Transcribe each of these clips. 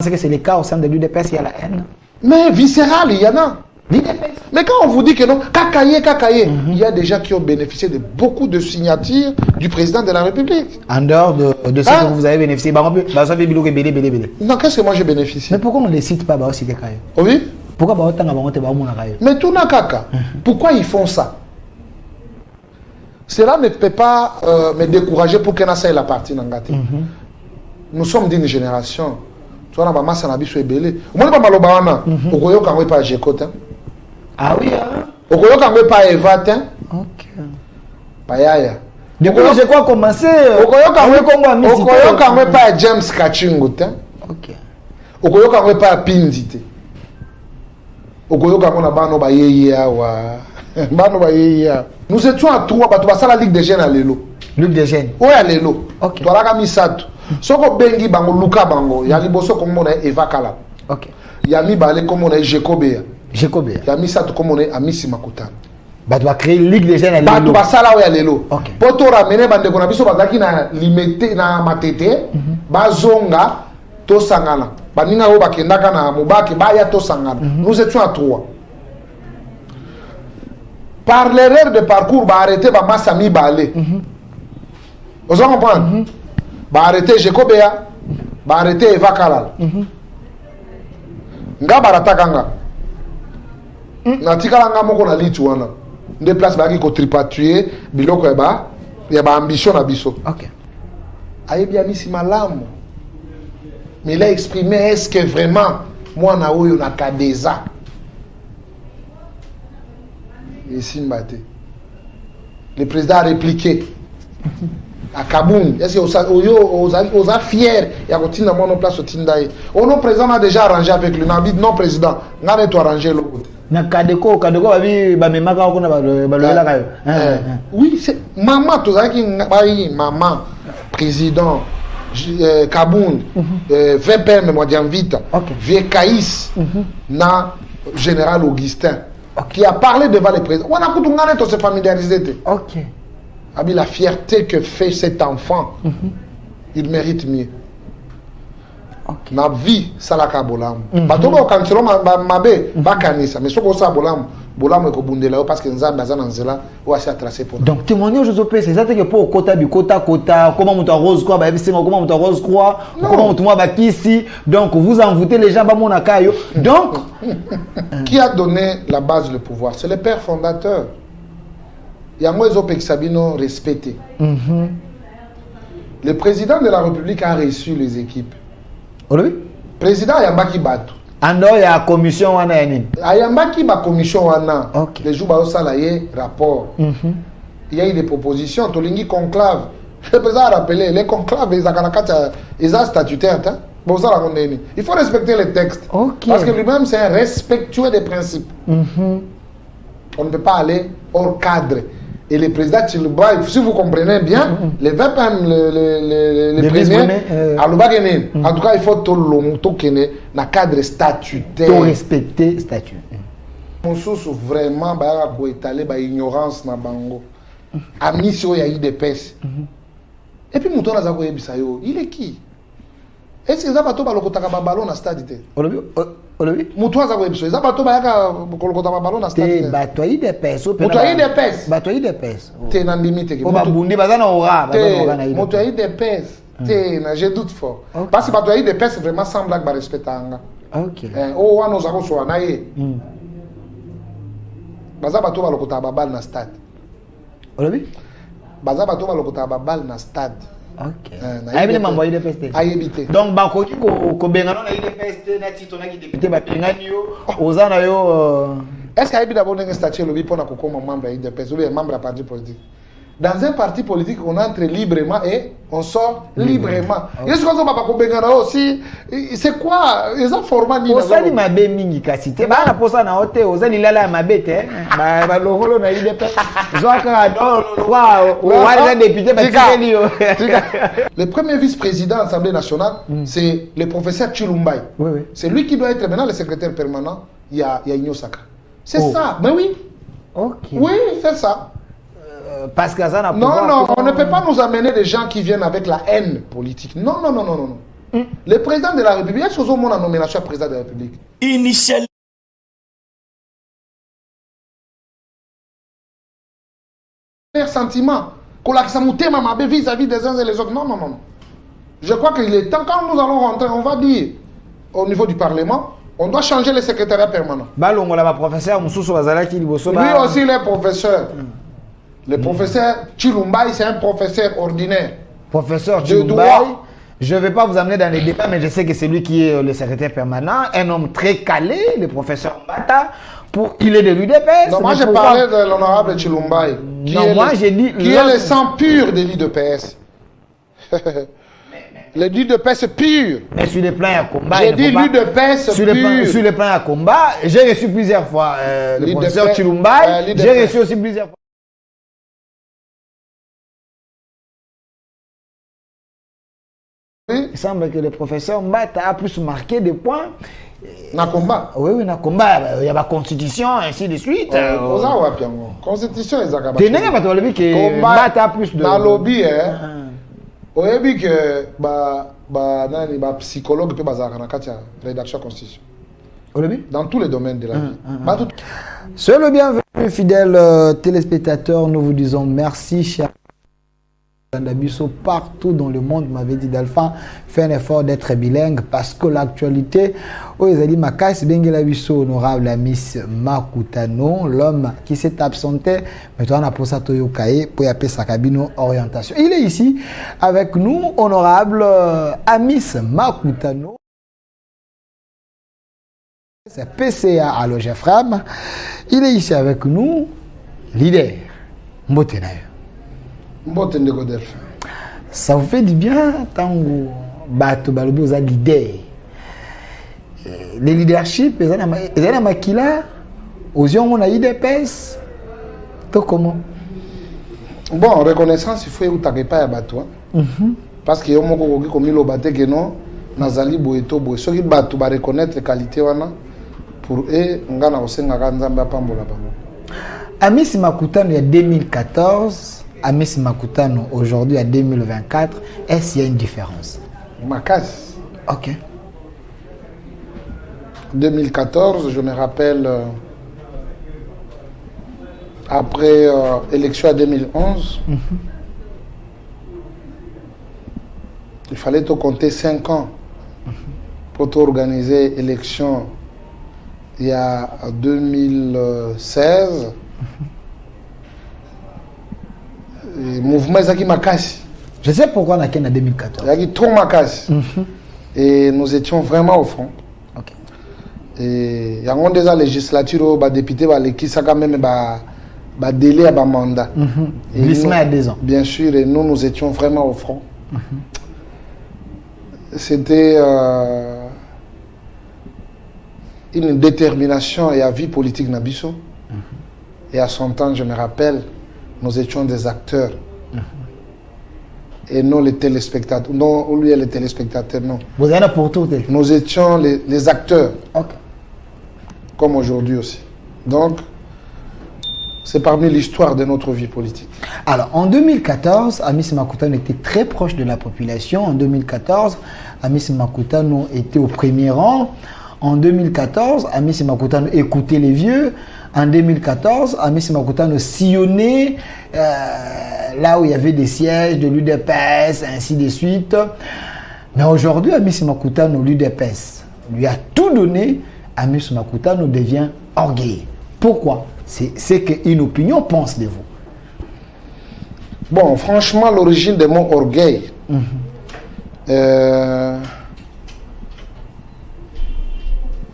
que c'est le cas au sein de l'UDPS, il y a la haine. Mais viscérale, il y en a. Mais quand on vous dit que non, Kakaye, il y a des gens qui ont bénéficié de beaucoup de signatures du président de la République. En dehors de ce que vous avez bénéficié, non, qu'est-ce que moi j'ai bénéficié? Mais pourquoi on ne les cite pas aussi Kakaye? Oui. Pourquoi Mais tout n'a kaka. Pourquoi ils font ça? Cela ne peut pas me décourager pour que ça ait la partie n'angate. Nous sommes d'une génération. Tu vois, maman, ça n'a pas été belé. Moi, je ne sais pas si vous avez pas Jécote. Ah oui, vous avez pas Eva. Ok. Payaya. Depuis que je crois commencer, vous avez pas James Kachingote. Ok. Vous avez pas Pindite. Vous avez pas nous étions à trois, parce que la Ligue des jeunes à l'élo. Ligue des jeunes? Oui, à l'élo. Ok. Tu as mis ça. Soko bengi bango Luka bango, ya liboso comme on est Eva Kala. Ok. Ya mi balé comme on est Jekobea. Jekobea. Ya mi ça comme on est Amisi Makutan. Bah tu vas créer Ligue des jeunes à l'élo. Bah tu vas ça là où ya l'élo. Ok. Pour te ramener bande qu'on a biso bazaki na limité na matete, bazonga to sangana. Baninga o bakendaka na mubaki ba ya to sangana. Nous étions à trois. Par l'erreur de parcours, bah arrêter ba Massami balé. Vous comprenez? Bah arrêter Jekobea, bah arrêter Eva Kalal. Nga baratakanga. Na tikalanga moko na litu wana. Nde place ba ki ko tripatuer biloko ya ba ambition na biso. OK. Ayebi amisi malamu. Mais il a exprimé est-ce que vraiment moi na oyo na kadeza. Ici mbate. Le président a répliqué. À Kaboun, est-ce que vous êtes fiers? Il y a une mon place au Tindaï. On président a déjà arrangé avec lui. On dit non président, on a tout arrangé l'autre côté. Na Kadeko va bi ba memaka ko na ba kayo. Oui, c'est maman tout ça qui maman président Kaboun, VPM moi diam vite. Vieux Caïs na général Augustin qui a parlé devant le président. On a tout ngane to se familiariser. OK. La fierté que fait cet enfant, il mérite mieux. Okay. Na vie, ça la ka bolam. Batoba quand tu mabe, bakanisa. Mais ce que ça bolam, bolam e ko bundela parce que nzamba za nanzela ou assez tracé pour. Donc témoignage aux OP, c'est ça que pour kota bi kota comment monta rose quoi, ba bisinga comment monta rose quoi, comment monta moi ba kisi. Donc vous envoûtez les gens ba mona kayo. Donc qui a donné la base le pouvoir? C'est le père fondateur. Il y a moins de Sabino respecté. Le président de la République a reçu les équipes. Oui. Le président Ayambaki Batu. Alors, il y a la commission wana yani. Ayambaki ba commission wana. Okay. Les jours ba osalaye rapport. Il y a eu des propositions. Tolingi conclave. Le président a rappelé les conclaves ils ont statutaire. Il faut respecter les textes. Okay. Parce que lui-même c'est un respectueux des principes. On ne peut pas aller hors cadre. Et le président Tchilouba, si vous comprenez bien, les VPM, les premiers, en tout cas, il faut tout le cadre statutaire. Tout respecter le statut. On sous vraiment étaler l'ignorance dans Bango. À mission, il y a eu des pèses. Et puis, Mouton Azako Ebisayo, il est qui? Est-ce que ça va tomber le ballon dans le stade? Mouton Azako Ebisayo, ça va tomber le ballon dans le stade? Batoyi des pèses. Batoyi des pèses. Batoyi des pèses. T'es dans la limite. Babundi bazana ora. Batoyi des pèses. Je doute fort. Parce que Batoyi des pèses vraiment sans blague va respecter. Ok. Oh, on nous a reçu un aïe. Baza bato ba lokota babal na stade. Olobi? Baza bato ba lokota babal na stade. OK. Ayebi mambo ide peste. Ayebite. Donc bako ki ko bengana na ide peste na tito na ki député ba pengani yo ozana yo Est-ce qu'ayebi d'abord un statut lobi pour na kokoma membre ide peste ou bien membre à parti politique? Dans un parti politique, on entre librement et on sort librement. Est-ce qu'on va pas bengana aussi? C'est quoi? Ils ont formé ni ça ni mabe mingi kasite. Ba na posa na hote ozali lala mabete ba loholo na ide peste. Zoaka do wa député ba tikeli yo. Le premier vice-président de l'Assemblée nationale, c'est le professeur Chilumbai. Oui. C'est lui qui doit être maintenant le secrétaire permanent. Il y a Igno Saka. C'est ça. Mais oui. OK. Oui, c'est ça. Parce que ça n'a non, on ne peut pas nous amener des gens qui viennent avec la haine politique. Non. Le président de la République, est-ce que vous avez nomination à président de la République? Initial. Sentiment. Vis-à-vis des uns et les autres. Non, non, non. Je crois qu'il est temps, quand nous allons rentrer, on va dire au niveau du Parlement, on doit changer le secrétariat permanent. Professeur Lui aussi, il est professeur. Le professeur Chilumbaï, c'est un professeur ordinaire. Professeur de Chilumbaï. droit. Je ne vais pas vous amener dans les débats, mais je sais que c'est lui qui est le secrétaire permanent, un homme très calé, le professeur Mbata. Il est de l'UDPS. Non, moi je parlais de l'honorable Chilumbaï. Qui est le sang pur de l'UDPS. Le l'UDPS pur. Mais sur le plan à combat. J'ai dit l'UDPS pur. Sur le plan à combat, j'ai reçu plusieurs fois le professeur Chilumbaï. J'ai reçu aussi plusieurs fois. Oui. Il semble que le professeur Mbata a plus marqué des points. Na combat. Oui, na combat. Il y a la constitution, ainsi de suite. Constitution, ils ont tu n'as pas dit que Mbata a plus de. Dans le lobby, on a dit que les psychologues peuvent faire la rédaction de la constitution. Dans tous les domaines de la vie. Soyez le bienvenu, fidèles téléspectateurs. Nous vous disons merci, chers. Partout dans le monde, m'avait dit Dalphin, fait un effort d'être bilingue parce que l'actualité, honorable la Miss Makutano, l'homme qui s'est absenté, mais toi on a pour ça Toyokae pour y appeler sa cabine orientation. Il est ici avec nous, honorable Amis Makutano. C'est PCA à l'OGFRAM. Il est ici avec nous, leader Mbotenayo. Ça vous fait du bien tant que vous êtes leader. Le leadership, ils ont makila, aux yeux on a IDPS. Tout comment? Bon, reconnaissance, il faut que tu aies bateau. Parce que comme il a que non, Nazali Boeto Boe. Ceux qui battent, tu vas reconnaître les qualités pour eux, on a aussi un Nzamba Pambola. Amis Makutano, il y a 2014. Amis Makutano, aujourd'hui à 2024, est-ce qu'il y a une différence? Ma casse. Ok. 2014, je me rappelle, après élection à 2011, il fallait te compter 5 ans pour organiser l'élection il y a 2016. Mouvement Zaki Makasi. Je sais pourquoi on a qu'un en 2014. Il y a trop Makasi. Et nous étions vraiment au fond. Ok. Et il y a déjà législature, les députés, qui sont quand même délai à mandat. Glissement à 2 ans. Bien sûr, et nous étions vraiment au front. C'était une détermination et à vie politique Nabiso. Et à son temps, je me rappelle, nous étions des acteurs. Et non les téléspectateurs. Non, lui et les téléspectateurs, non. Vous êtes là pour tout. Nous étions les acteurs. Ok. Comme aujourd'hui aussi. Donc, c'est parmi l'histoire de notre vie politique. Alors, en 2014, Amis Makutano était très proche de la population. En 2014, Amis Makutano était au premier rang. En 2014, Amis Makutano écoutait les vieux. En 2014, Amis Makutano sillonnait là où il y avait des sièges de l'UDPS, ainsi de suite. Mais aujourd'hui, Amis Makutano, l'UDPS, lui a tout donné. Amis Makutano devient orgueilleux. Pourquoi? C'est qu'une opinion pense de vous. Bon, franchement, l'origine de mon orgueil,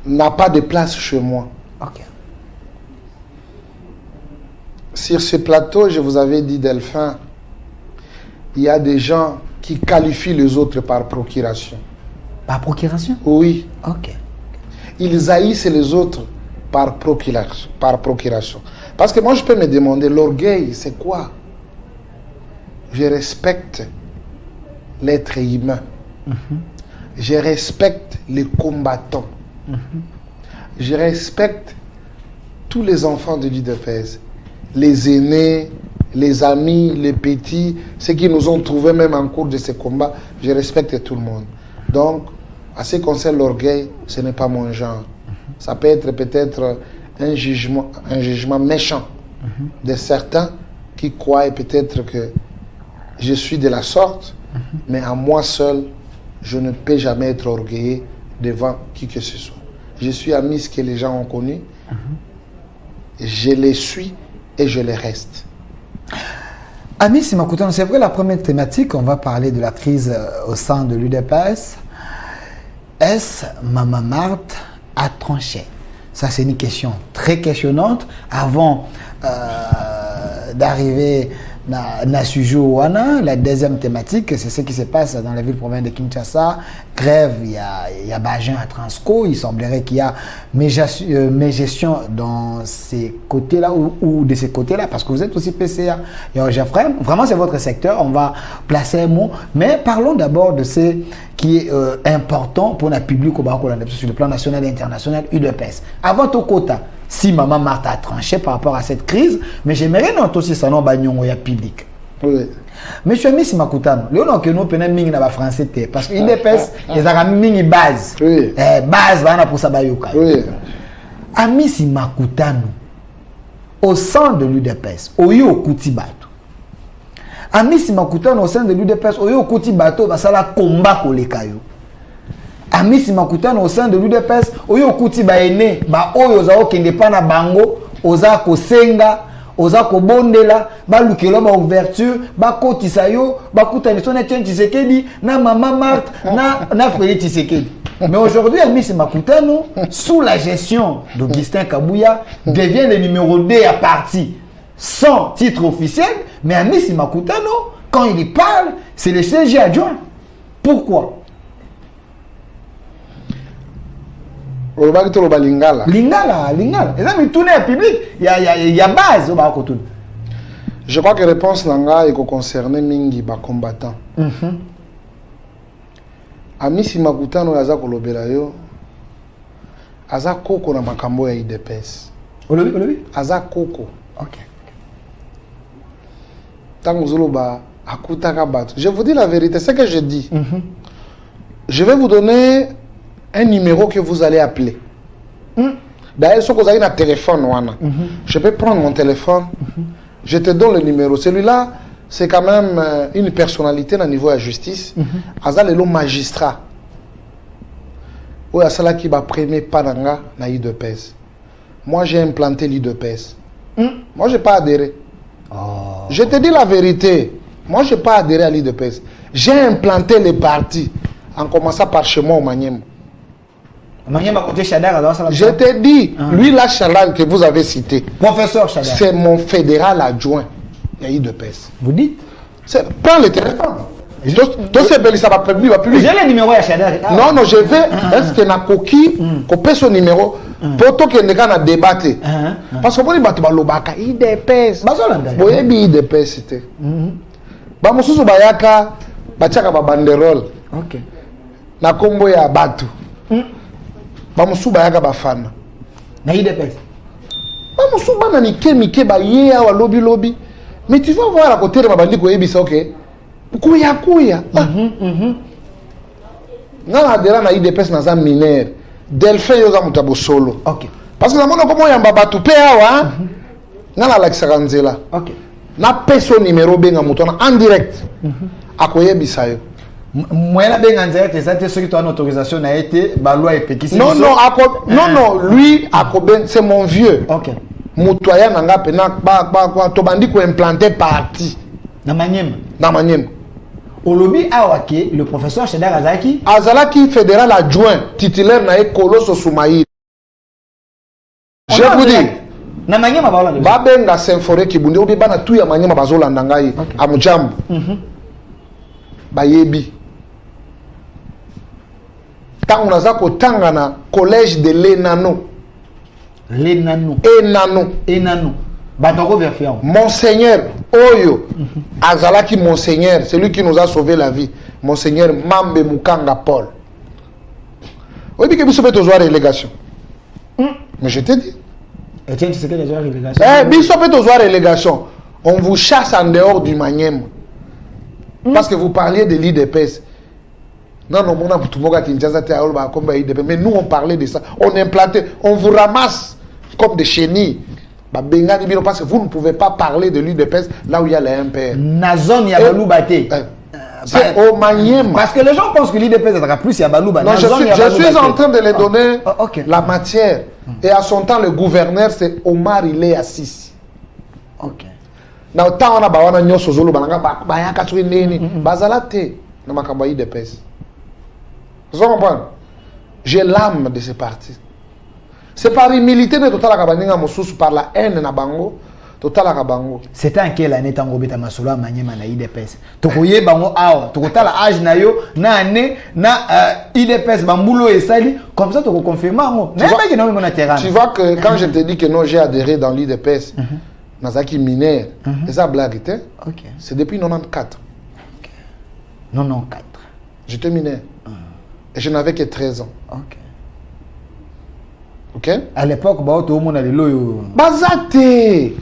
n'a pas de place chez moi. Ok. Sur ce plateau, je vous avais dit, Delphin, il y a des gens qui qualifient les autres par procuration. Par procuration? Oui. Ok. Ils haïssent les autres par procuration. Parce que moi, je peux me demander, l'orgueil, c'est quoi? Je respecte l'être humain. Je respecte les combattants. Je respecte tous les enfants de l'UDPS. Les aînés, les amis, les petits, ceux qui nous ont trouvés même en cours de ces combats. Je respecte tout le monde. Donc, à ce qui concerne l'orgueil, ce n'est pas mon genre. Ça peut être peut-être un jugement méchant de certains qui croient peut-être que je suis de la sorte, mais à moi seul, je ne peux jamais être orgueilleux devant qui que ce soit. Je suis ami ce que les gens ont connu, je les suis et je les reste. Amis Makutano, c'est vrai, la première thématique, on va parler de la crise au sein de l'UDPS. Est-ce Maman Marthe a tranché? Ça, c'est une question très questionnante. Avant d'arriver à Sujo-Wana, la deuxième thématique, c'est ce qui se passe dans la ville province de Kinshasa. Grève, il y a Bajan à Transco. Il semblerait qu'il y a mégestion dans ces côtés-là ou de ces côtés-là, parce que vous êtes aussi PCA. Et Geoffrey, vraiment, c'est votre secteur. On va placer un mot. Mais parlons d'abord de ce qui est important pour la public au Baroque sur le plan national et international, UDPS. Avant tout quota, si Maman Marthe a tranché par rapport à cette crise, mais j'aimerais noter aussi ça non bagnon ya public. Oui. Monsieur Miss Makutano, le nom que nous prenons mingi na ba français parce que UDPS ils ont mingi base. Oui. Base bana pour ça bayoka. Oui. Miss Makutano au sein de l'UDPS, oyo kuti bato. Miss Makutano au sein de l'UDPS, oyo kuti bato basala combat koleka yo. Miss Makutano au sein de l'UDPS, oyo kuti baene ba oyo za okende pa na bango, oza ko senga, oza ko bondela, ba lukelo ba ouverture, ba kotisa yo, ba kutani sona Etienne Tshisekedi na Maman Marthe na Félix Tshisekedi. Mais aujourd'hui, Miss Makutano, sous la gestion d'Augustin Kabouya, devient le numéro 2 à partie, sans titre officiel, mais Miss Makutano, quand il y parle, c'est le CG adjoint. Pourquoi? Lingala. Lingala. Et ça, mais tourner à public, il y a base au bas. Je crois que la réponse nanga est concernée mingi ba combattant. Amisi Makutano aza kolobela yo. Aza koko na makambo ya IDPS. Olobi? Aza koko. OK. Tango zoloba akutaka bato. Je vous dis la vérité, c'est ce que je dis. Je vais vous donner un numéro que vous allez appeler. D'ailleurs, si vous avez un téléphone, je peux prendre mon téléphone, je te donne le numéro. Celui-là, c'est quand même une personnalité au niveau de la justice. Azal est le magistrat. Ou à cela qui va premier pananga na IDPS. Moi, j'ai implanté l'IDPS. Moi, je n'ai pas adhéré. Je te dis la vérité. Moi, je n'ai pas adhéré à l'IDPS. J'ai implanté les partis en commençant par chez moi au Maniema. Je te dis, lui là, Chalan, que vous avez cité, Professeur Chalan, c'est mon fédéral adjoint. Il y a IDPS. Vous dites? Prends le téléphone. Ça va plus. J'ai le numéro à Chalan. Non, je vais. Est-ce que na coquille, copier son numéro, pour que ne a débattre. Parce que pour les battre, balobaka, IDPS. Boyebi IDPS, c'était. Bamosusu bayaka, bachaka ba banderole. OK. Na kombo ya batu. Bamusuba yaga bafana na IDPS bamusuba na mike ba ye awa lobby mais tu vas voir à côté de mabandi ko yebisa OK kuya na adera na IDPS na za mineur Delphin yoza mutabo solo. OK, parce que na mona komo yamba batu pe awa na la lakisa nzela. OK, na peso numéro benga mutona en direct akoyebisa yo. Moi, ceux qui ont une autorisation n'a été, loi est petit. Non, lui, c'est mon vieux. OK. Moutoya nanga pena tobandi ko implanter parti. Na Maniema. Au lobby awake, le professeur Shedar Azalaki fédéral adjoint titulaire na Ekoloso Soumaï. Je vous dis. Na Maniema babenga Symphoré Kibundi obi bana tout ya Maniema bazolanda ngai amujambo. Bayebi. Tant on a kotanga na collège de l'Enano. Enano. Batoko Verfian. Monseigneur Oyo Azalaki Monseigneur, celui qui nous a sauvé la vie. Monseigneur Mambe Mukanga Paul. Oui, mais que vous savez aux relégation. Mais je te dis. Et tiens, tu sais que les relégation. Vous savez aux relégation. On vous chasse en dehors du Maniema. Parce que vous parliez de l'IDPS. Non, non, mon ami, tout le monde qui a mais nous, on parlait de ça. On implantait, on vous ramasse comme des chenilles. Parce que vous ne pouvez pas parler de l'UDPS là où il y a les MPR. Nazon, il y a Baloubaté. C'est au Maniema. Parce que les gens pensent que l'IDPS sera plus, il y a Balouba. Non, je suis en train de les donner la matière. Et à son temps, le gouverneur, c'est Omar Ilé Assis. Ok. Na temps on a bawana nyoso zolo bananga ba ya katui nini bazala te na makambo IDPS. Vous comprenez? J'ai l'âme de ces partis. C'est par humilité de total kabaninga mosusu par la haine na bango total kabango. C'était en quelle année tango beta masolo Maniema na IDPS? Tokoye bango awa tokotala âge na yo na année na IDPS bambulo esali comme ça toko confirmer ngo. Tu vois que quand je te dis que non j'ai adhéré dans l'IDPS Nazaki mineur, et ça blague, c'est depuis 94. Okay. 94. J'étais mineur. Et je n'avais que 13 ans. Ok. Ok? À l'époque, tout le monde a le loyo. Bazate!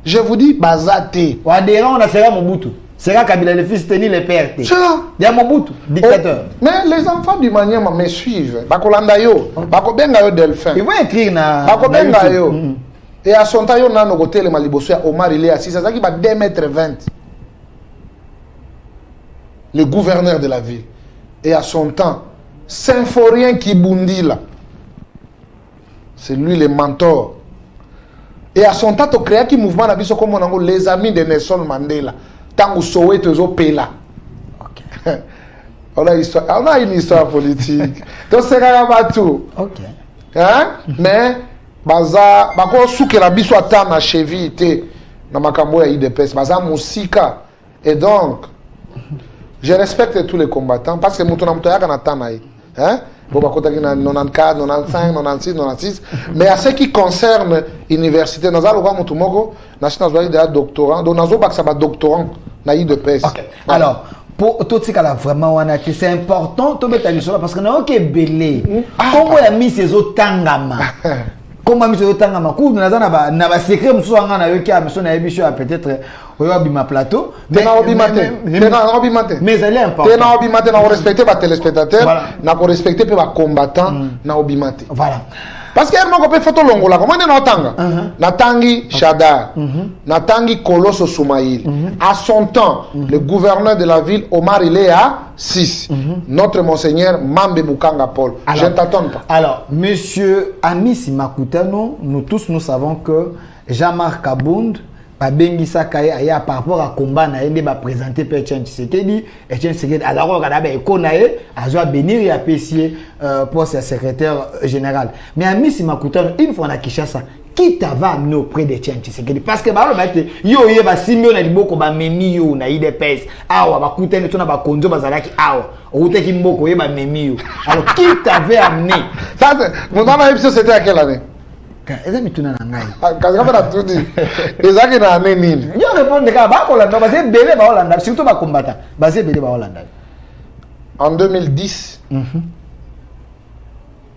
Je vous dis, bazate. On a Sera Mobutu. Sera Kabila, le fils Teni, le père. C'est là. Il y a Mobutu, dictateur. Mais les enfants du Maniema me suivent. Bakolanda yo. Bakobenga yo Delphin. Ils vont écrire na. Bakobenga yo. Et à son temps, il y a un côté, le Malibosso, Omar, il est assis. C'est ça qui va 2,20 m. Le gouverneur de la ville. Et à son temps, Symphorien Kibundi, là. C'est lui le mentor. Et à son temps, tu crées un mouvement comme on a les amis de Nelson Mandela. Tant que Soweto est au pays. On a une histoire politique. Donc c'est pas tout. Ok. Hein? Mais. Baza bako souke la biso ata na cheville te na makambo ya IDPS baza musika et donc je respecte tous les combattants parce que muto na muto yaka na tanaï hein bon bakota ki na 94 95 96 96 mais à ce qui concerne université naza lokwa muto moko national zwa ida doctorant donc nazo baksa ba doctorant na IDPS. OK. Alors pour tout ce là vraiment wana c'est important to mettre l'histoire parce que na OK belé comment ya mis ces autres tangama. Comment monsieur otanga makou na ba secret muso anga na yoki a monsieur na ebisho peut-être oyo bima plateau mais na obimate mais elle est important na obimate na respecter ba téléspectateurs na ko respecter pe ba combattants na obimate voilà parce que on peut photo longola comment na otanga na tangi Shada na tangi Koloso Soumaïl à son temps le gouverneur de la ville Omar il est à 6 notre monseigneur Mambe Bukanga Paul. Je ne t'attends pas. Alors monsieur Amis Makutano, nous tous nous savons que Jean-Marc Abound Babengisa Kaye aya par rapport à combat na yende ba présenter pe Etienne Tshisekedi azako kada ba ekonaye azwa bénir ya pesier poste de secrétaire général. Mais Amis Makutano une fois na Kinshasa qui t'ava amené auprès de Etienne Tshisekedi parce que ba lo ba te yo ye ba simio na liboko ba memi yo na IDPS awa ba kutene tona ba konzo bazalaki awa outé ki mboko ye ba memi yo. Alors qui t'avait amené ça mon émission c'était à quelle année? Eza mituna na ngai. Kaza kama tout dit. Eza ki na année nini? Yo répondre ka ba Hollande ba se belé ba Hollande surtout ba combattant. Ba se belé ba Hollande. En 2010.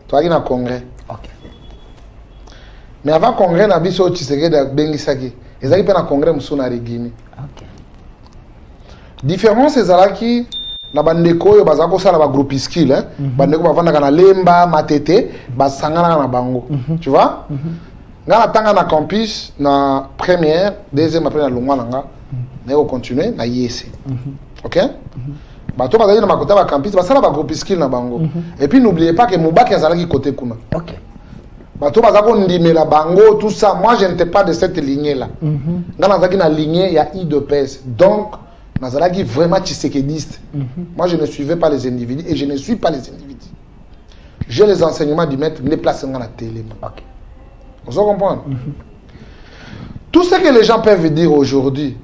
Toi qui na congrès. OK. Mais avant congrès na biso Tshisekedi bengisaki. Eza ki pe na congrès muso na Guinée. OK. Différence ezalaki na bandeko oyo bazako sala ba groupuscule hein bandeko bavanda na Lemba Matete basangana na bango tu vois ngana tanga na campus na première deuxième après na longwa nanga na ko continuer na yese OK bato bazali na makota ba campus basala ba groupuscule na bango et puis n'oubliez pas que Moubaki azalaki côté kuna. OK bato bazako ndimela bango tout ça moi je n'étais pas de cette lignée là ngana zaki na lignée ya IDPS donc Nazalaki vraiment tshisekediste. Moi, je ne suivais pas les individus et je ne suis pas les individus. J'ai les enseignements du maître, les places dans la télé. OK. Vous comprenez? Tout ce que les gens peuvent dire aujourd'hui,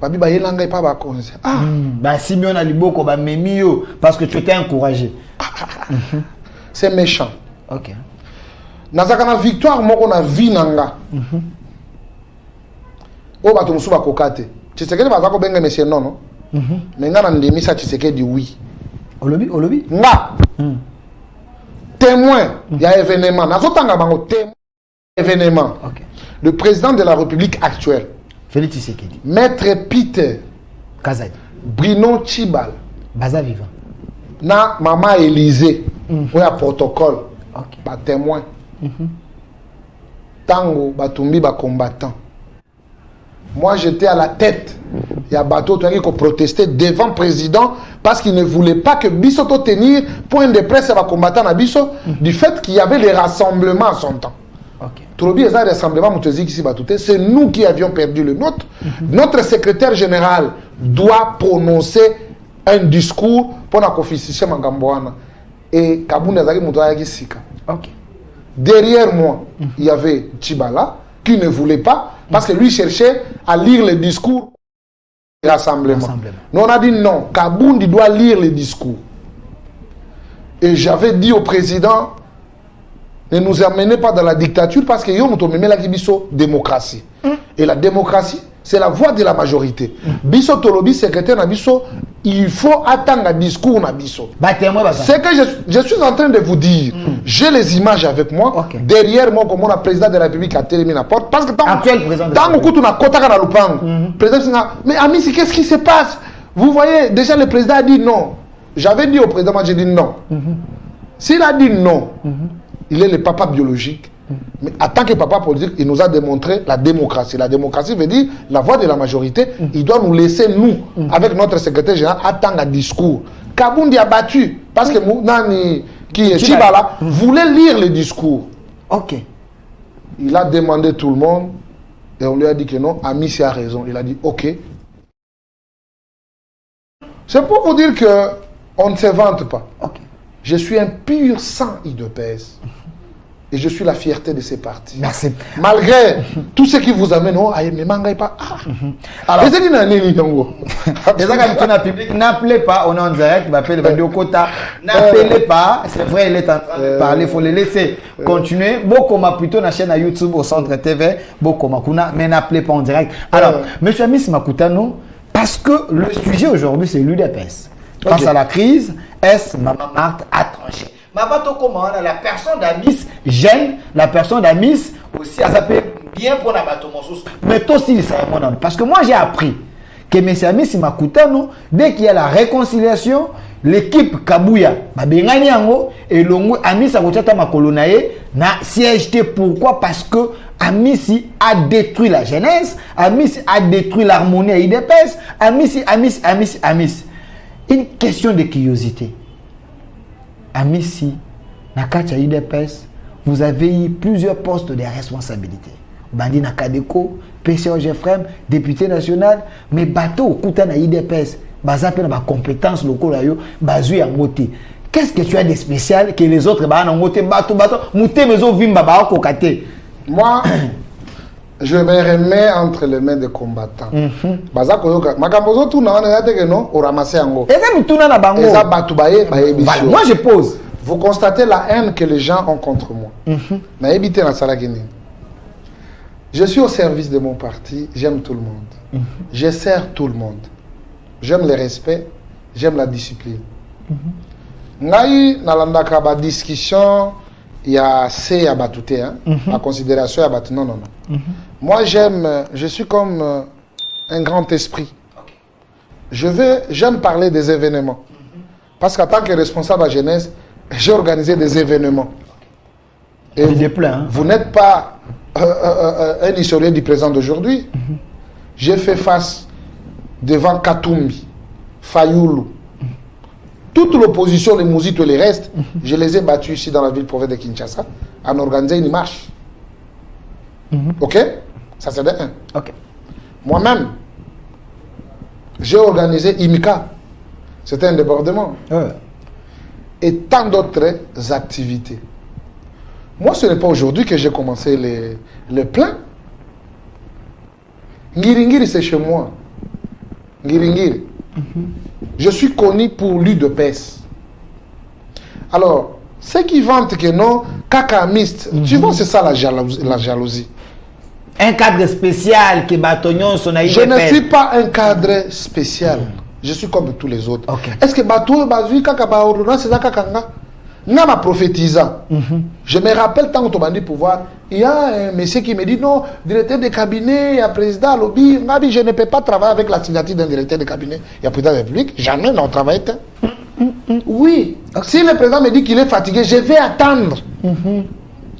Simeon Aliboko, Memio, parce que tu étais encouragé. C'est méchant. OK. Nazakana victoire, moi, on a vu Nanga. Oh, bah, tu me souviens kokate. Tu sais que les bazako benga monsieur non, non? Mais nga na ndemi sa Tshisekedi oui. Olobi nga témoin il y a événement nazotanga bango témoin événement. OK. Le président de la République actuelle Félix Tshisekedi, Maître Peter Kazadi, Bruno Tshibala baza vivant na maman Élysée, ou un protocole, pas témoin. Tango, batumbi, ba combattant. Moi, j'étais à la tête. Il y a bateau qui ont protesté devant le président parce qu'il ne voulait pas que Bissot tenir point de presse à combattant à Bissot du fait qu'il y avait les rassemblements à son temps. C'est nous qui avions perdu le nôtre. Notre secrétaire général doit prononcer un discours pour la confiscation Mangambouana. Et Kabounda Zaki Moutouayaki Sika. Derrière moi, il y avait Tchibala qui ne voulait pas parce que lui cherchait à lire le discours du rassemblement. Nous on a dit non, Kaboundi doit lire le discours. Et j'avais dit au président, ne nous amenez pas dans la dictature parce que nous avons la démocratie. Et la démocratie, c'est la voix de la majorité. Bisso Tolobi, secrétaire na Bisso, il faut attendre un discours na Bisso. C'est que je suis en train de vous dire, j'ai les images avec moi. Derrière moi, comme le président de la République a terminé la porte. Parce que tant que tu as kota na lupang, président, mais Amissi, qu'est-ce qui se passe? Vous voyez, déjà le président a dit non. J'avais dit au président, moi j'ai dit non. S'il a dit non, il est le papa biologique. Mais en tant que papa politique, il nous a démontré la démocratie. La démocratie veut dire la voix de la majorité. Il doit nous laisser, nous, avec notre secrétaire général, attendre un discours. Kaboundi a battu parce que Nani, qui est Chibala, voulait lire le discours. Il a demandé tout le monde et on lui a dit que non, Amissi a raison. Il a dit ok. C'est pour vous dire qu'on ne se vante pas. Je suis un pur sang IDPS. Et je suis la fierté de ces partis. Merci. Malgré tout ce qui vous amène, oh, mais mangaï pas. Alors, n'appelez pas, on est en direct, il m'appelle Badio Kota. N'appelez pas, c'est vrai, il est en train de parler, il faut le laisser continuer. Bokoma plutôt na chaîne YouTube au Centre TV, Bokoma Kuna, mais n'appelez pas en direct. Alors, monsieur Amis Makutano, parce que le sujet aujourd'hui, c'est l'UDPS. Face à la crise, Maman Marthe a tranché. La personne d'Amis gêne, la personne d'Amis aussi, elle s'appelle bien pour la bateau mais aussi il s'est parce que moi j'ai appris que M. Amis Makutano, dès qu'il y a la réconciliation, l'équipe Kabouya, et l'ongo Amis Akutata Makolonaye na siège. Pourquoi? Parce que Amis a détruit la jeunesse, Amis a détruit l'harmonie à IDPS, Amis. Une question de curiosité. Amissi, Nakacha IDPS, vous avez eu plusieurs postes de responsabilité. Bandi Nakadeko, PCOG Frem, député national, mais bateau, Koutana IDPS, Bazapé na compétences locales, Bazui Angote. Qu'est-ce que tu as de spécial que les autres Angote, bateau, Mouté, Mezo, Vimba, Kokate? Moi, je me remets entre les mains des combattants. Moi je pose. Vous constatez la haine que les gens ont contre moi. Je suis au service de mon parti, j'aime tout le monde. Je sers tout le monde. J'aime le respect, j'aime la discipline. Nalandaka discussion. Il y a C à batouté, la considération à batouté. Non. Moi, je suis comme un grand esprit. J'aime parler des événements. Parce qu'en tant que responsable de la jeunesse, j'ai organisé des événements. Et vous n'êtes pas un historien du présent d'aujourd'hui. J'ai fait face devant Katumbi, Fayoulou, toute l'opposition, les Mouzites et les restes, je les ai battus ici dans la ville province de Kinshasa en organisant une marche. Ok? Ça c'est de un. Moi-même, j'ai organisé IMICA. C'était un débordement. Et tant d'autres activités. Moi, ce n'est pas aujourd'hui que j'ai commencé les plans. Ngiringiri, c'est chez moi. Ngiringiri. Je suis connu pour l'UDPS. Alors, ceux qui vantent que non, cacamistes, tu vois, c'est ça la jalousie. Un cadre spécial qui bâtonnion son aïe. Je ne suis pas un cadre spécial. Je suis comme tous les autres. Est-ce que Batou Bazui Kakaba ordonnance c'est ça Kakanga? Non, ma prophétisant. Je me rappelle tant que tu m'as dit pouvoir. Il y a un monsieur qui me dit non, directeur de cabinet, il y a président lobby. Je ne peux pas travailler avec la signature d'un directeur de cabinet. Il y a président de la République. Jamais on travaille. Oui. Si le président me dit qu'il est fatigué, je vais attendre.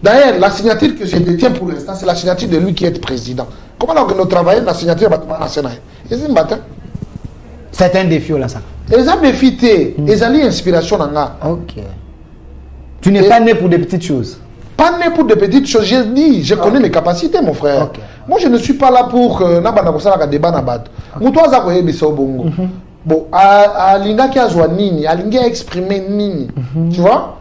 D'ailleurs, la signature que je détiens pour l'instant, c'est la signature de lui qui est président. Comment donc nous travaillons la signature de la Sénat? C'est un défi, là, ça. Ils ont défité. Ils ont l'inspiration. Ok. Tu n'es pas né pour des petites choses. Pas né pour des petites choses. J'ai dit, je connais mes capacités, mon frère. Okay. Moi, je ne suis pas là pour débat. Bon, à Linga qui a joué Nini, à Linga a exprimé Nini. Tu vois?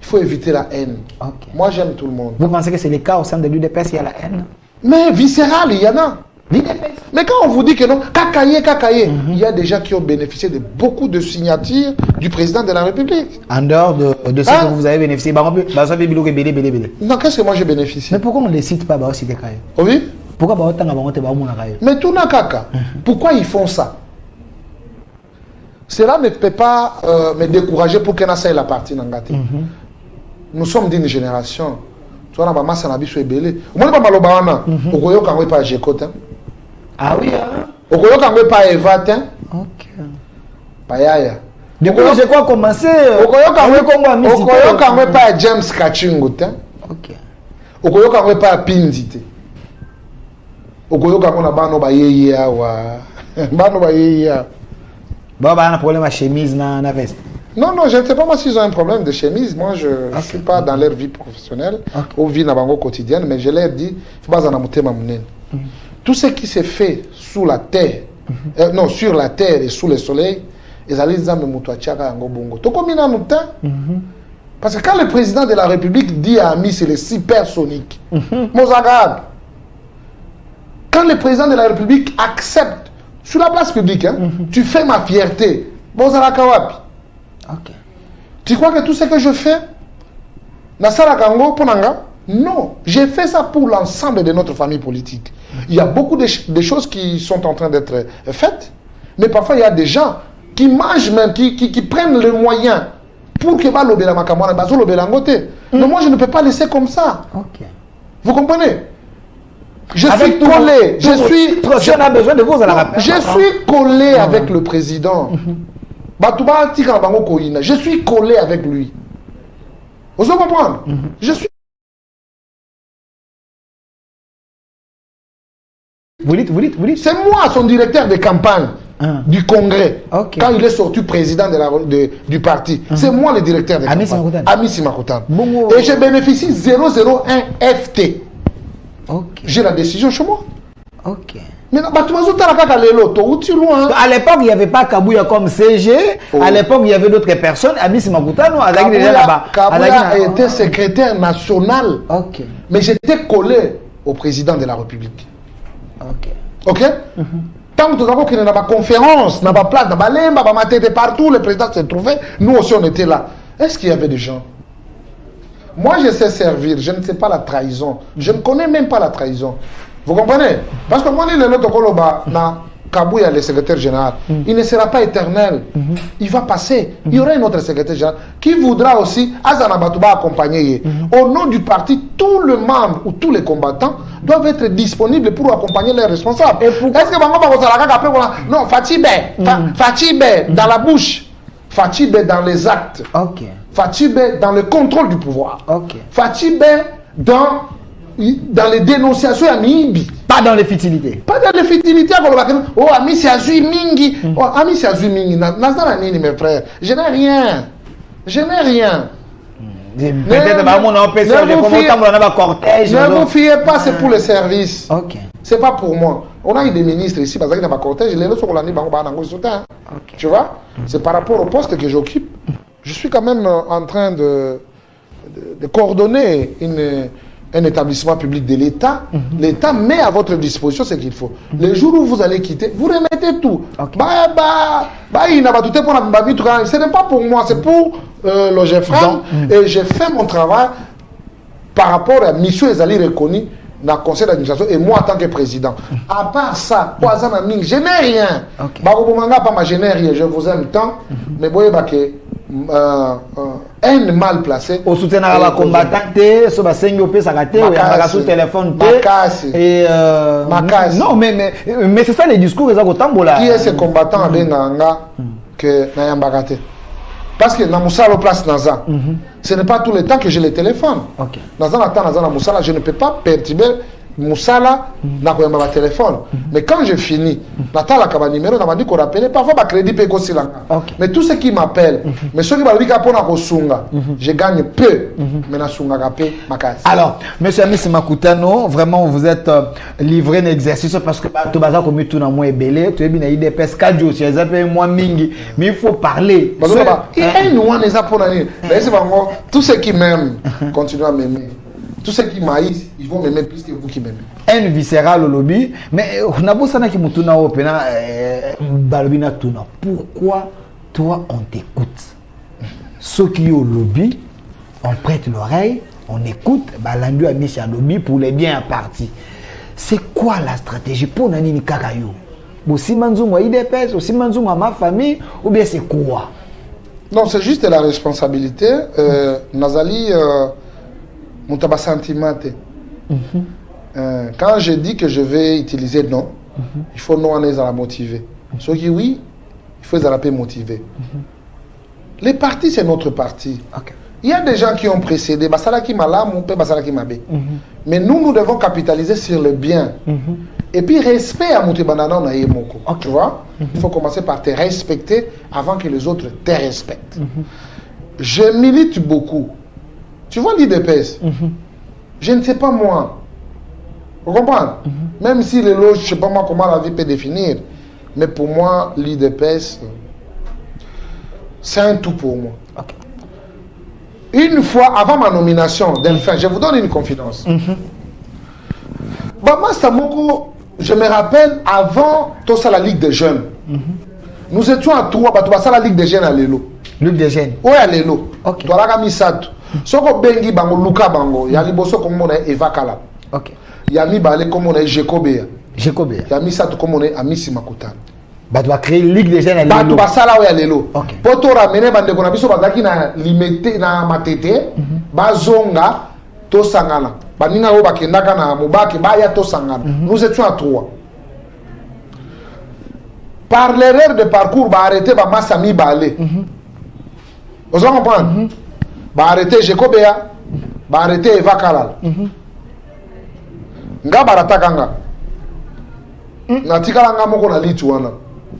Il faut éviter la haine. Okay. Moi, j'aime tout le monde. Vous pensez que c'est le cas au sein de l'UDPS, il y a la haine? Mais viscéral, il y en a. Mais quand on vous dit que non, kakaye, il y a des gens qui ont bénéficié de beaucoup de signatures du président de la République. En dehors de ce que vous avez bénéficié, non, qu'est-ce que moi j'ai bénéficié? Mais pourquoi on ne les cite pas? Oui. Pourquoi Mais tout n'a kaka. Pourquoi ils font ça? Cela ne peut pas me décourager pour que ça ait la partie n'angate. Nous sommes d'une génération. Tu vois, maman, ça n'a pas été belé. Au moins, pas malobana. Au Koyo, quand on pas Jécote. Ah oui, au Koyo, quand on pas Evat. Ok. Pas Yaya. Du coup, je crois commencer. Au Koyo, quand on pas James Kachingote. Ok. Au Koyo, quand on pas Pinzite. Au Koyo, quand on a bano ba yeya wa. Bano ba yeya. Bon, bah, on a un problème à chemise, na veste. Non, je ne sais pas moi s'ils ont un problème de chemise. Moi, je ne suis pas dans leur vie professionnelle ou vie quotidienne, mais je leur dis, tout ce qui s'est fait sous la terre, sur la terre et sous le soleil, ils allaient dire, parce que quand le président de la République dit à Ami, c'est le supersonique, quand le président de la République accepte, sur la place publique, tu fais ma fierté, ok. Tu crois que tout ce que je fais, non, j'ai fait ça pour l'ensemble de notre famille politique. Il y a beaucoup de choses qui sont en train d'être faites, mais parfois il y a des gens qui mangent même, qui prennent les moyens pour que mais moi je ne peux pas laisser comme ça. Ok. Vous comprenez? Je suis collé. Je suis collé avec le président. Je suis collé avec lui. Vous comprenez? Je suis. Vous dites. C'est moi son directeur de campagne du Congrès. Okay. Quand il est sorti président du parti. C'est moi le directeur de campagne. Amissi Makoutane. Et je bénéficie 001 FT. Okay. J'ai la décision chez moi. Ok. Mais à l'époque, il n'y avait pas Kabouya comme CG. À l'époque, il y avait d'autres personnes. Amis Makoutano, déjà là-bas. Kabouya était secrétaire national. Ok. Mais j'étais collé au président de la République. Ok. Ok? Tant que nous avons pas conférence, n'a pas place, n'a pas lemba, n'a pas tête partout, le président s'est trouvé. Nous aussi, on était là. Est-ce qu'il y avait des gens? Moi, je sais servir. Je ne sais pas la trahison. Je ne connais même pas la trahison. Vous comprenez? Parce que moi, Kabouya, le secrétaire général, il ne sera pas éternel. Il va passer. Il y aura un autre secrétaire général qui voudra aussi, Azana Batouba accompagner. Au nom du parti, tous les membres ou tous les combattants doivent être disponibles pour accompagner les responsables. Est-ce que non, Fatibé, Fatibé dans la bouche, Fatibé dans les actes, Fatibé dans le contrôle du pouvoir, Fatibé dans les dénonciations à Mibi. Pas dans les futilités. Pas dans les futilités. Oh, Ami, c'est Azui Mingi. Oh, Ami, c'est Azui Mingi. Mes frères. Je n'ai rien. Je n'ai rien. Peut-être ne vous fiez pas, c'est pour le service. C'est pas pour moi. On a eu des ministres ici, parce qu'il n'y a pas cortège. Tu vois? C'est par rapport au poste que j'occupe. Je suis quand même en train de coordonner un établissement public de l'État. L'État met à votre disposition ce qu'il faut. Les jours où vous allez quitter, vous remettez tout. Ce n'est pas pour moi, c'est pour l'OGFRAM. Et j'ai fait mon travail par rapport à mission Ezali reconnue dans le conseil d'administration et moi en tant que président. À part ça, je n'ai rien. Je n'ai rien, je vous aime tant. Mais vous voyez que un mal placé. Au soutien à la combattante, sur la scène au Sakate, ou à sous téléphone. Non, mais c'est ça les discours. Qui est ce combattant à Benganga que Nayambakate? Parce que dans Moussala place Naza, ce n'est pas tout le temps que je les téléphone. Naza na Moussala, je ne peux pas perturber Moussala na koyamba téléphone. Mais quand j'ai fini, Natala kaba numéro na mandi ko rappeler parfois ba crédit pe ko silanga. Mais tous ceux qui m'appellent, mais ceux qui ba bika pona ko sunga, je gagne peu. Mais na sunga kapé makasi. Alors, monsieur Amis Makutano, vraiment vous êtes livré un exercice parce que to baza ko mitu na mo ebele, to ebi na IDPS kadio, si ezape moi mingi, mais il faut parler. Et nous on eza pona ni. Tous ceux qui m'aiment continuent à m'aimer. Tous ceux qui maïsent, ils vont m'aimer plus que vous qui m'aimez. Un viscéral au lobby, mais on a beau ça qui mutuna opena balbina tuna. Pourquoi toi on t'écoute? Ceux qui au lobby, on prête l'oreille, on écoute, balandu a mis à lobby pour les biens à partie. C'est quoi la stratégie pour Nani Kakayo? Aussi manzungu à IDPS, aussi manzungu à ma famille, ou bien c'est quoi? Non, c'est juste la responsabilité. Nazali. Mon sentiment. Quand je dis que je vais utiliser non, il faut non à la motiver. Ceux qui oui, il faut les motiver. Les partis, c'est notre parti. Il y a des gens qui ont précédé, Basala qui m'a là, mon père Basala qui m'a bé. Mais nous devons capitaliser sur le bien. Et puis, respect à Moutébandana, on a Moko. Tu vois, il faut commencer par te respecter avant que les autres te respectent. Je milite beaucoup. Tu vois l'IDPS, je ne sais pas moi. Vous comprenez? Même si les loges, je ne sais pas moi comment la vie peut définir. Mais pour moi, l'IDPS, c'est un tout pour moi. Une fois avant ma nomination, Delphin, je vous donne une confidence. Bama Stamoko, je me rappelle avant tout ça, la Ligue des Jeunes. Nous étions à 3, ça la Ligue des Jeunes à Lélo. Ligue des Jeunes? Oui, à Lélo. Toi, là, Missato. Soko bengi bango Luka bango ya liboso comme on est Eva Kala. Ya mi balé comme on est Jekobea. Ya mi sato comme on est Amisi Makutano. Bah doit créer Ligue des Jeunes à Lelo. Bah sala ya Lelo. Poto ramener bande ko na biso bazaki na limité na matete bazonga to sangana. Baninga o bakendaka na mubaki ba ya to sangana. Nous étions à 3. Par l'erreur de parcours ba arrêter ba Massami balé. Vous comprenez? Ba arrêter Jekobea, ba arrêter Eva Kalal. Nga barataka nga. Na tikala nga moko na litu wana.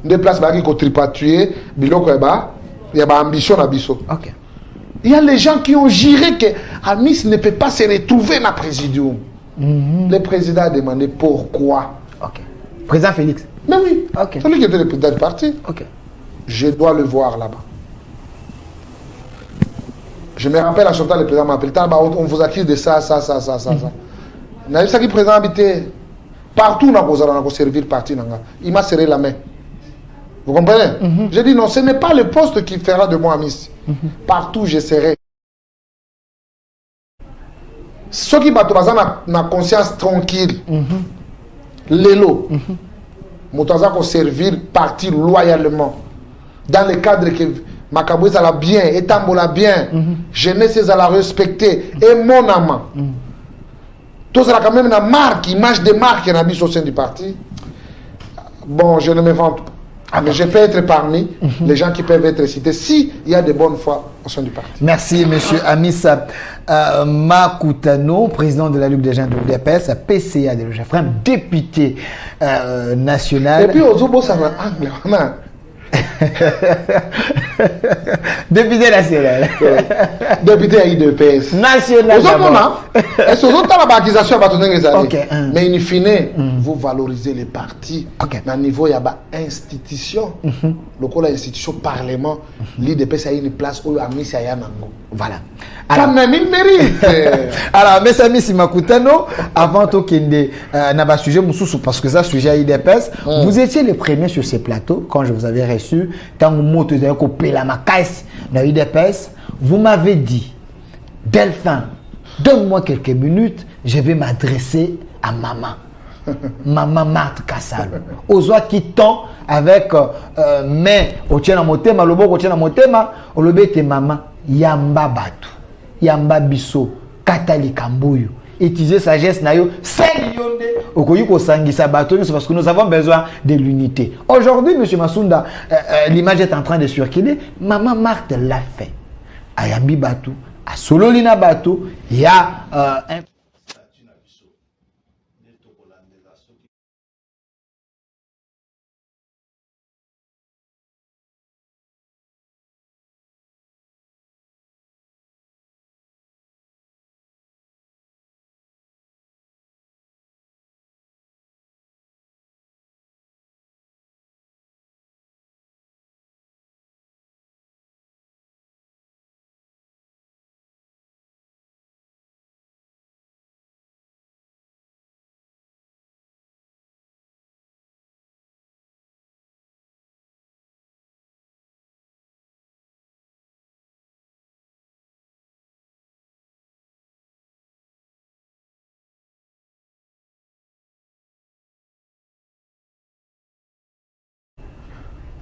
Nde place ba ki ko tripatuer biloko ya ba ambition na biso. Il y a les gens qui ont juré que Amis ne peut pas se retrouver dans le présidium. Le président a demandé pourquoi. Président Félix. Mais oui. Celui qui était le président du parti. Je dois le voir là-bas. Je me rappelle à Chantal, le président m'a appelé, on vous accuse de ça. Le président habité partout dans le servir parti. Il m'a serré la main. Vous comprenez? J'ai dit non, ce n'est pas le poste qui fera de moi Miss. Partout je serai. Ceux qui battent na conscience tranquille. L'élo. Moutaza ko servir parti loyalement. Dans le cadre que Makaboué ça l'a bien, Etambo l'a bien, jeunesse ça l'a respecté, et mon amant. Tout ça quand même une marque, image de marque qui a au sein du parti. Bon, je ne me vante pas. Mais je peux être parmi les gens qui peuvent être cités s'il y a de bonnes foi au sein du parti. Merci, monsieur Amis Makutano, président de la Ligue des jeunes de l'UDPS, PCA de l'UGFREM, député national. Et puis, aux Obo, ça va angle. Député national. Député à IDPS. National. Est-ce que vous avez l'accusation? Mais in fine, vous valorisez les partis. Dans le niveau, il y a une institution. Le institution parlement. L'IDPS a une place où Amis a Yanango. Voilà. Quand même, il mérite. Alors, mes amis, si Makutano, avant tout qu'il y ait un sujet, parce que ça, sujet à IDPS, vous étiez les premiers sur ces plateaux quand je vous avais reçu. Quand vous m'avez coupé la macaisse dans IDPS, vous m'avez dit, Delphin, donne-moi quelques minutes, je vais m'adresser à maman. Maman Marthe Kassalo. Ozoa qui tend avec main au tien à motema, le beau au tien à motema, au lobé te maman, yamba batu, yamba biso, katali kambuyu, utiliser sagesse na yo 5 millions de okoyi ko sangisa bato parce que nous avons besoin de l'unité. Aujourd'hui monsieur Masunda, l'image est en train de circuler. Maman Marthe l'a fait. Ayambi bato, a sololina bato, il y a un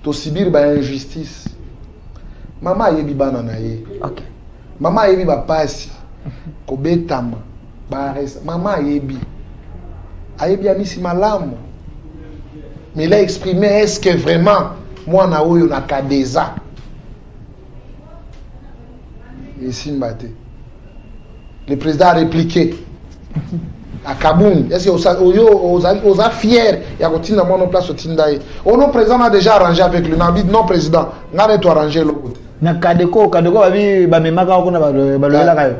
to subir ba injustice. Maman yebi bana na ye. OK. Maman yebi ba pasi. Ko betama. Ba resa. Maman yebi. Ayebi amisi malamu. Mais il a exprimé est-ce que vraiment moi na oyo na kadeza. Ici mbate. Le président a répliqué. À Kaboun, est-ce que vous êtes fiers? Il y a continué à mon place au Tindaï. Oh non, président a déjà arrangé avec le Nabi. Non, président, on a tout arrangé l'autre côté. Na kadeko ba memaka ko na ba lola kayo.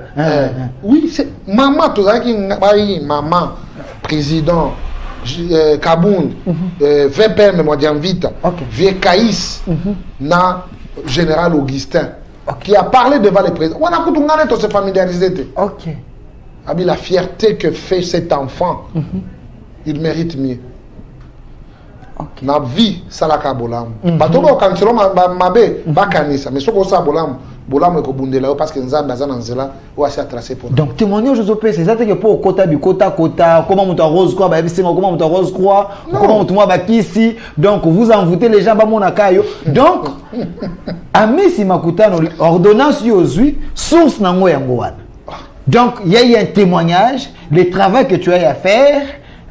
Oui, c'est maman to zaki ngai maman président Kaboun VPM moi vite. Vieux Caïs na général Augustin qui a parlé devant le président. On a tout ngane to se familiariser. OK. La fierté que fait cet enfant, il mérite mieux. Okay. Na vie salaka bolam. Batoba okanselo mabe bakanisa mais soko sa bolam ko bundela parce que nzamba za nzela ou assez tracé pour. Donc témoignage aux OP, c'est ça que pour kota bi kota comment monte rose quoi ba bisinga comment monte rose croix comment monte moi ba kisi donc vous envoûtez les gens ba mona kayo. Donc Amisi Makutano ordonnance yozui source nango yango wana. Donc, il y a eu un témoignage, le travail que tu as à faire,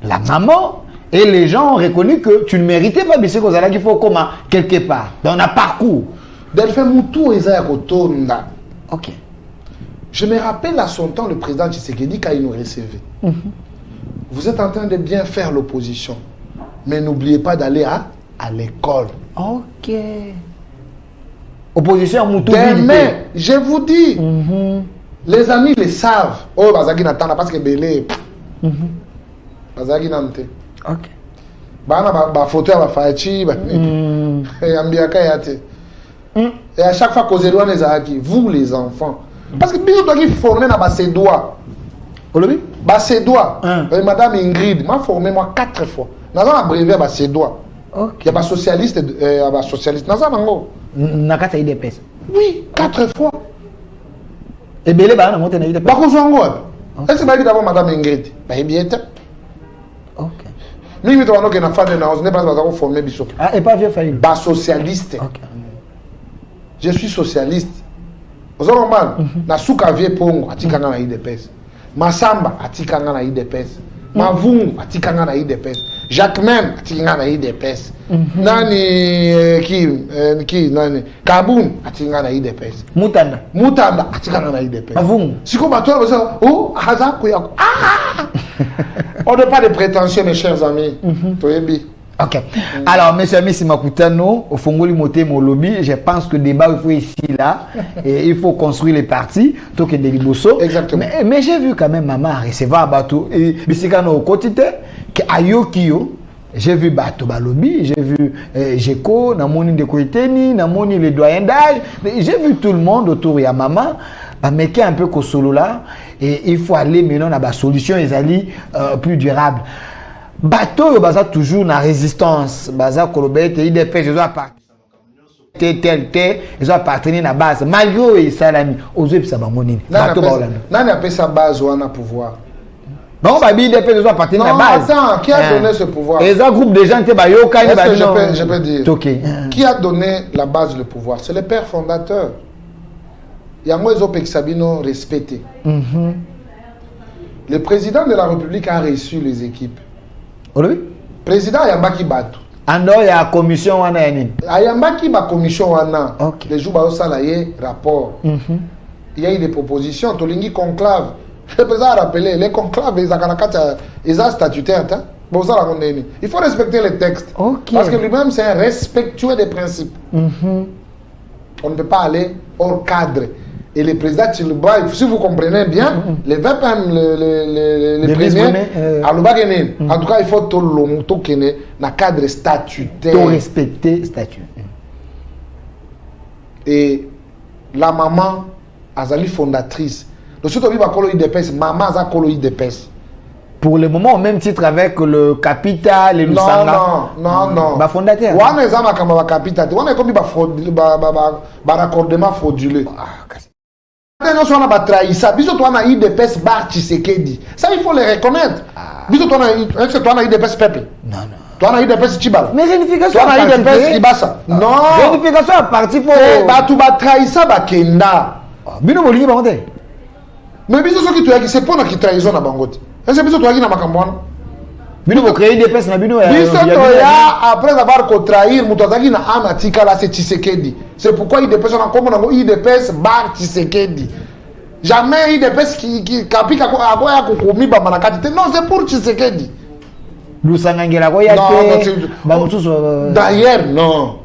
la maman, et les gens ont reconnu que tu ne méritais pas, mais c'est qu'il faut comment quelque part, dans un parcours. Ok. Je me rappelle à son temps le président Tshisekedi quand il nous recevait. Vous êtes en train de bien faire l'opposition, mais n'oubliez pas d'aller à l'école. Ok. Opposition à Moutou. Demain, je vous dis. Les amis le savent. Oh, bazaki n'attend parce que belé. Bazaki n'ante. OK. Bana ba photo ya ba fachi ba. Ambiaka yate. Et à chaque fois que vous les enfants, parce que bien doit former na ba ses doigts. Olobi? Ba ses doigts. Madame Ingrid m'a formé moi 4 fois. Naza abrévé ba ses doigts. OK. Il y a ba socialiste ba socialiste naza mango. Nakata IDPS. Oui, 4 fois. Et belé ba na monte na IDPS. Ba ko zongo. Est-ce que ba d'abord madame Ingrid? Ba bien. OK. Mimi to wanoke na fade na ozne pas ba former biso. Ah, et pas vieux failli. Ba socialiste. OK. Je suis socialiste. Ozoromban na suka vie pongo atikanga na IDPS. Masamba atikanga na IDPS. Mavungu atikanga na IDPS. Jacquemain atikanga na IDPS. Nani ki nani Kaboun atikanga na IDPS. Mutanda atikanga na IDPS. Mavungu. Siko bato ba oh hazako yako. Ah! On n'a pas de prétention mes chers amis. Toyebi. OK. Alors, monsieur Amisi Makutano, au Fongoli Moté Molobi, je pense que le débat, il faut ici, là, et il faut construire les partis, tout que des liboso. Exactement. Mais j'ai vu quand même maman recevoir Bato, et Bissikano au quotidien, que Ayokio, j'ai vu Bato Balobi, j'ai vu Jeko, Namoni de Koiteni, Namoni les doyens d'âge, j'ai vu tout le monde autour de maman, mais qui est un peu solo là, et il faut aller maintenant à la solution, ils allaient plus durable. Bateau baza toujours na résistance baza kolobete IDP je dois pas ils ont appartenu na base malgré salami ozo pisa bango nini bateau ba olanda nani appelle sa base ou na pouvoir bon ba IDP ils ont appartenu na base attends qui a donné ce pouvoir et un groupe de gens qui ba yo kani ba je peux dire okay. Qui a donné la base le pouvoir c'est le père fondateur yango ezo pekisabino respecté Le président de la République a reçu les équipes. Oui. Président Yambaki Batou. Ando il y a commission wana ya nini? Ayambaki ba commission wana. Ok. Les jours ba osalaye rapport. Il y a eu des propositions. Tolingi conclave. Le président a rappelé les conclaves les akanakata ils ont statutaire. Bon ça la il faut respecter les textes. Ok. Parce que lui-même c'est un respectueux des principes. On ne peut pas aller hors cadre. Et le président Tshilombo, si vous comprenez bien, les VPM, les premiers, en tout cas, il faut tout le cadre statutaire. Tout respecter le statut. Et la maman, Azali fondatrice. Le suite, on va colo IDPS, maman a colo IDPS. Pour le moment, au même titre avec le capital et le Lusanga. Non. Bah fondateur. On est en capital. On est comme un raccordement frauduleux. On a trahi ça. Biso toi na IDPS bar Tshisekedi. Ça il faut le reconnaître. Biso toi na IDPS peuple. Non. Toi na IDPS Chibala. Mais réunification toi na IDPS Ibasa. Non. Réunification à partir pour ba tu ba trahi ça ba kenda. Bino bolingi bangote. Mais biso soki tu yaki c'est pour na ki trahison na bangote. Est-ce que biso toi yaki na makambo wana? Bino ko créer IDPS na bino. Biso toi ya après avoir ko trahir mutazaki na anatika là c'est Tshisekedi. C'est pourquoi IDPS on a comme na IDPS bar Tshisekedi. Jamais IDPS qui kapika ko ya kokomi ba manakati. Non, c'est pour Tshisekedi. Lusangangela ko ya te. Ba mususu. D'ailleurs non.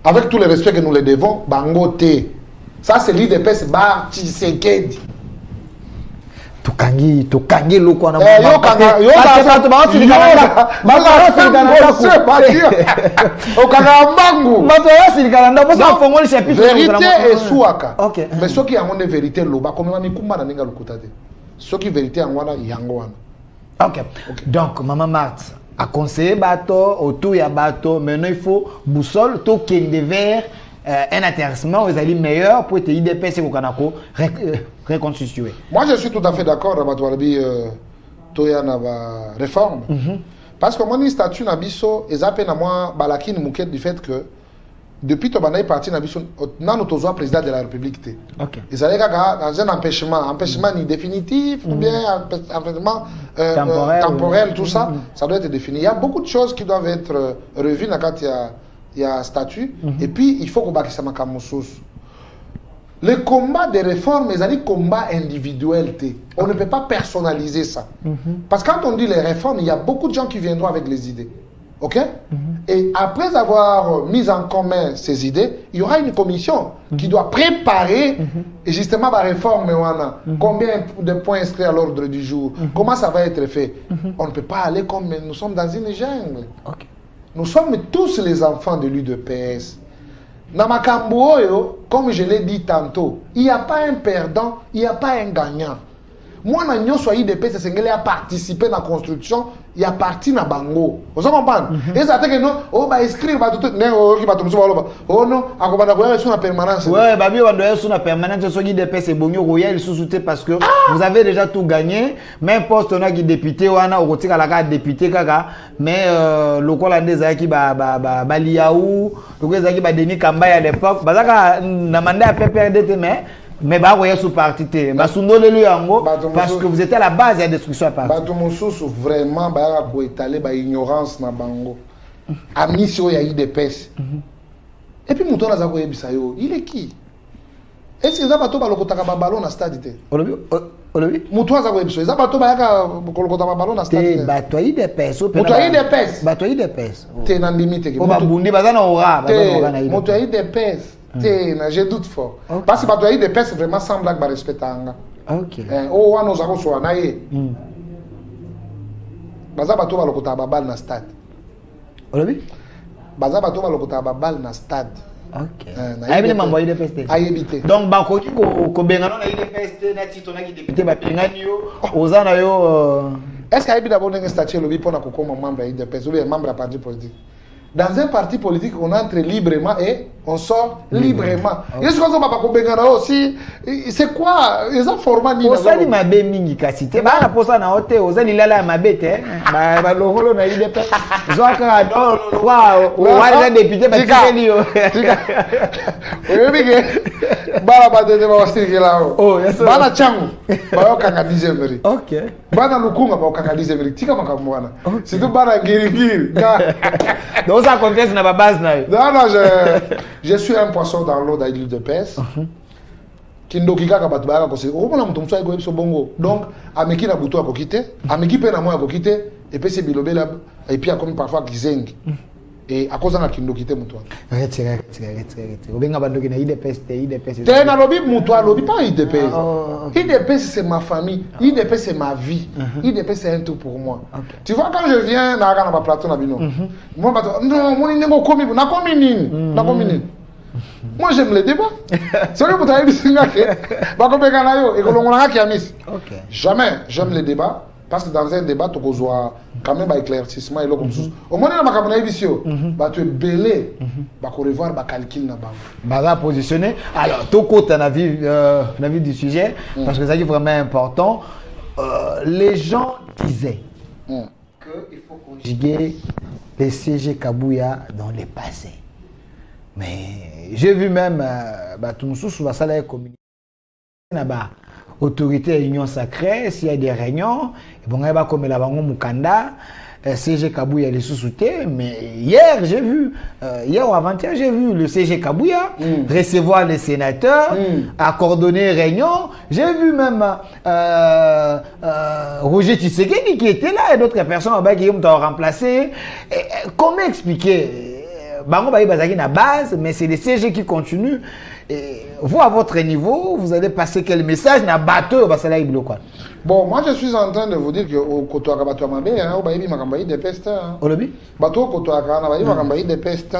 Avec tout le respect que nous les devons, bangote. Ça c'est l'IDPS bar Tshisekedi. Tokangi loko na yo kanga mbangu bato ya silikana nda bosa fongoli chapitre vérité et souaka. OK. Mais ce qui yango ne vérité loba comme mikumba na ninga lokuta te. Ce qui vérité yango wana yango wana. OK. Donc maman Marthe a conseillé bato autour ya bato maintenant il faut boussole to kende vers un intéressement aux alliés meilleurs pour être IDPS et Kokanako reconstitué. Moi, je suis tout à fait d'accord avec Toya na réforme. Parce que moi, le statut Nabiso, et ça na moi, balaki ni mouket du fait que depuis que tu es parti Nabiso, nous sommes président de la République. Ok. Et ça dans un empêchement ni définitif ou bien empêchement temporel, tout ça, ça doit être défini. Il y a beaucoup de choses qui doivent être revues quand il y a statut. Et puis, il faut qu'on bâtisse ça comme source. Le combat des réformes, c'est un combat individuel. On ne peut pas personnaliser ça. Parce que quand on dit les réformes, il y a beaucoup de gens qui viendront avec les idées. OK? Et après avoir mis en commun ces idées, il y aura une commission qui doit préparer et justement la réforme. Combien de points inscrits à l'ordre du jour? Comment ça va être fait? On ne peut pas aller comme nous sommes dans une jungle. OK. Nous sommes tous les enfants de l'UDPS. Namakambo, comme je l'ai dit tantôt, il n'y a pas un perdant, il n'y a pas un gagnant. Moi, je suis IDPS, c'est que a participé à la construction, il y a parti dans Bango. Vous comprenez? Et ça fait que non, on va inscrire, oh non, on va sur la permanence. Ouais, babi, on doit sur la permanence, sur IDPS et Bogno Royal, sous-souté parce que vous avez déjà tout gagné. Même poste, on a qui député, on a au la carte député, kaka, mais le col a des aki Baliaou, le col a qui Denis Kambaya à l'époque, Bazaka, n'a mandé à PPRDT, mais bah voyez sous parti té bah sundole lui yango parce que vous étiez à la base de la destruction à part bato mususu vraiment ba ko étaler ba ignorance na bango a mission ya IDPS et puis muto na za ko yebisa yo il est qui est-ce que ça bato ba lokotaka ba ballon na stade té olobi muto za ko yebisa za bato ba yaka ko lokota ba ballon na stade té bato IDPS bato IDPS té na limite ko ba bundi bazana ora na muto IDPS j'ai doute fort. Okay. Parce que les IDPS vraiment semble que respect anga. OK. Oh wa nous avons so na ye. Baza bato ba lokota ba bal na stade. Olobi? Baza bato ba lokota ba bal na stade. OK. Ayebi mambo IDPS. Ayebité. Donc ba ko bengana na IDPS na titre na ki député ba pengani yo ozana yo est-ce que ayebi d'abord ndenge statut lobi pona kokoma membre IDPS ou bien membre à parti politique? dans un parti politique, on entre librement et on sort librement. Est-ce qu'on va aussi? C'est quoi? Ils ont formé Pour ça, il m'a bien mis cité. Bah, pour ça, na hôtel, aux il a la ma bête, bah, le rôle na il est pas. Ils ont encore, waouh, député, bah, tu es oui, bah, bah, de ma aussi là. Oh, bah, la changu, bah, on a 10e mérite. Ok. Bah, na lukunga, bah, on a 10e mérite. Tika makamwana. C'est tout bah, la giri. Donc, ça confiance na base na. Non, non, je suis un poisson dans l'eau d'huile de pêche. Kindoki kaka batu ba ko se o mona mutu mutsa ko ebiso bongo donc ameki na buto akokite ameki pe na mo akokite et puis c'est bilobela et puis comme parfois kizengi et à cause na kindoki te mutu arrête obenga bandoki na IDPS te na lobi mutu lobi pas IDPS IDPS c'est ma famille IDPS c'est ma vie IDPS c'est un tout pour moi tu vois quand je viens na kana ba plateau na bino moi bato non moi ni ngo komi na komi nini moi j'aime les débats. C'est vrai que vous avez dit jamais j'aime les débats parce que dans un débat tu as quand même un éclaircissement et comme ça. Au moins tu es belé, tu revoir le calcul na positionné. Alors tout côté na vie du sujet parce que ça est vraiment important. Les gens disaient qu'il faut conjuguer les CG Kabouya dans les passés. Mais j'ai vu même Toumoussou va saler communiquer là-bas autorité à Union Sacrée s'il y a des réunions bon il va comme la bango Mukanda CG Kabouya les sous-soutés mais hier j'ai vu hier ou avant-hier j'ai vu le CG Kabouya recevoir les sénateurs à coordonner réunion j'ai vu même Roger Tshisekedi qui était là et d'autres personnes qui ont remplacé comment expliquer Bango Baye Bazaki na base, mais c'est les CG qui continuent. Et vous, à votre niveau, vous allez passer quel message na bateau basala iblo quoi. Bon, moi je suis en train de vous dire que au koto akabato mabe, hein, au bayi makambayi de peste. Olobi? Bateau koto akana bayi makambayi de peste.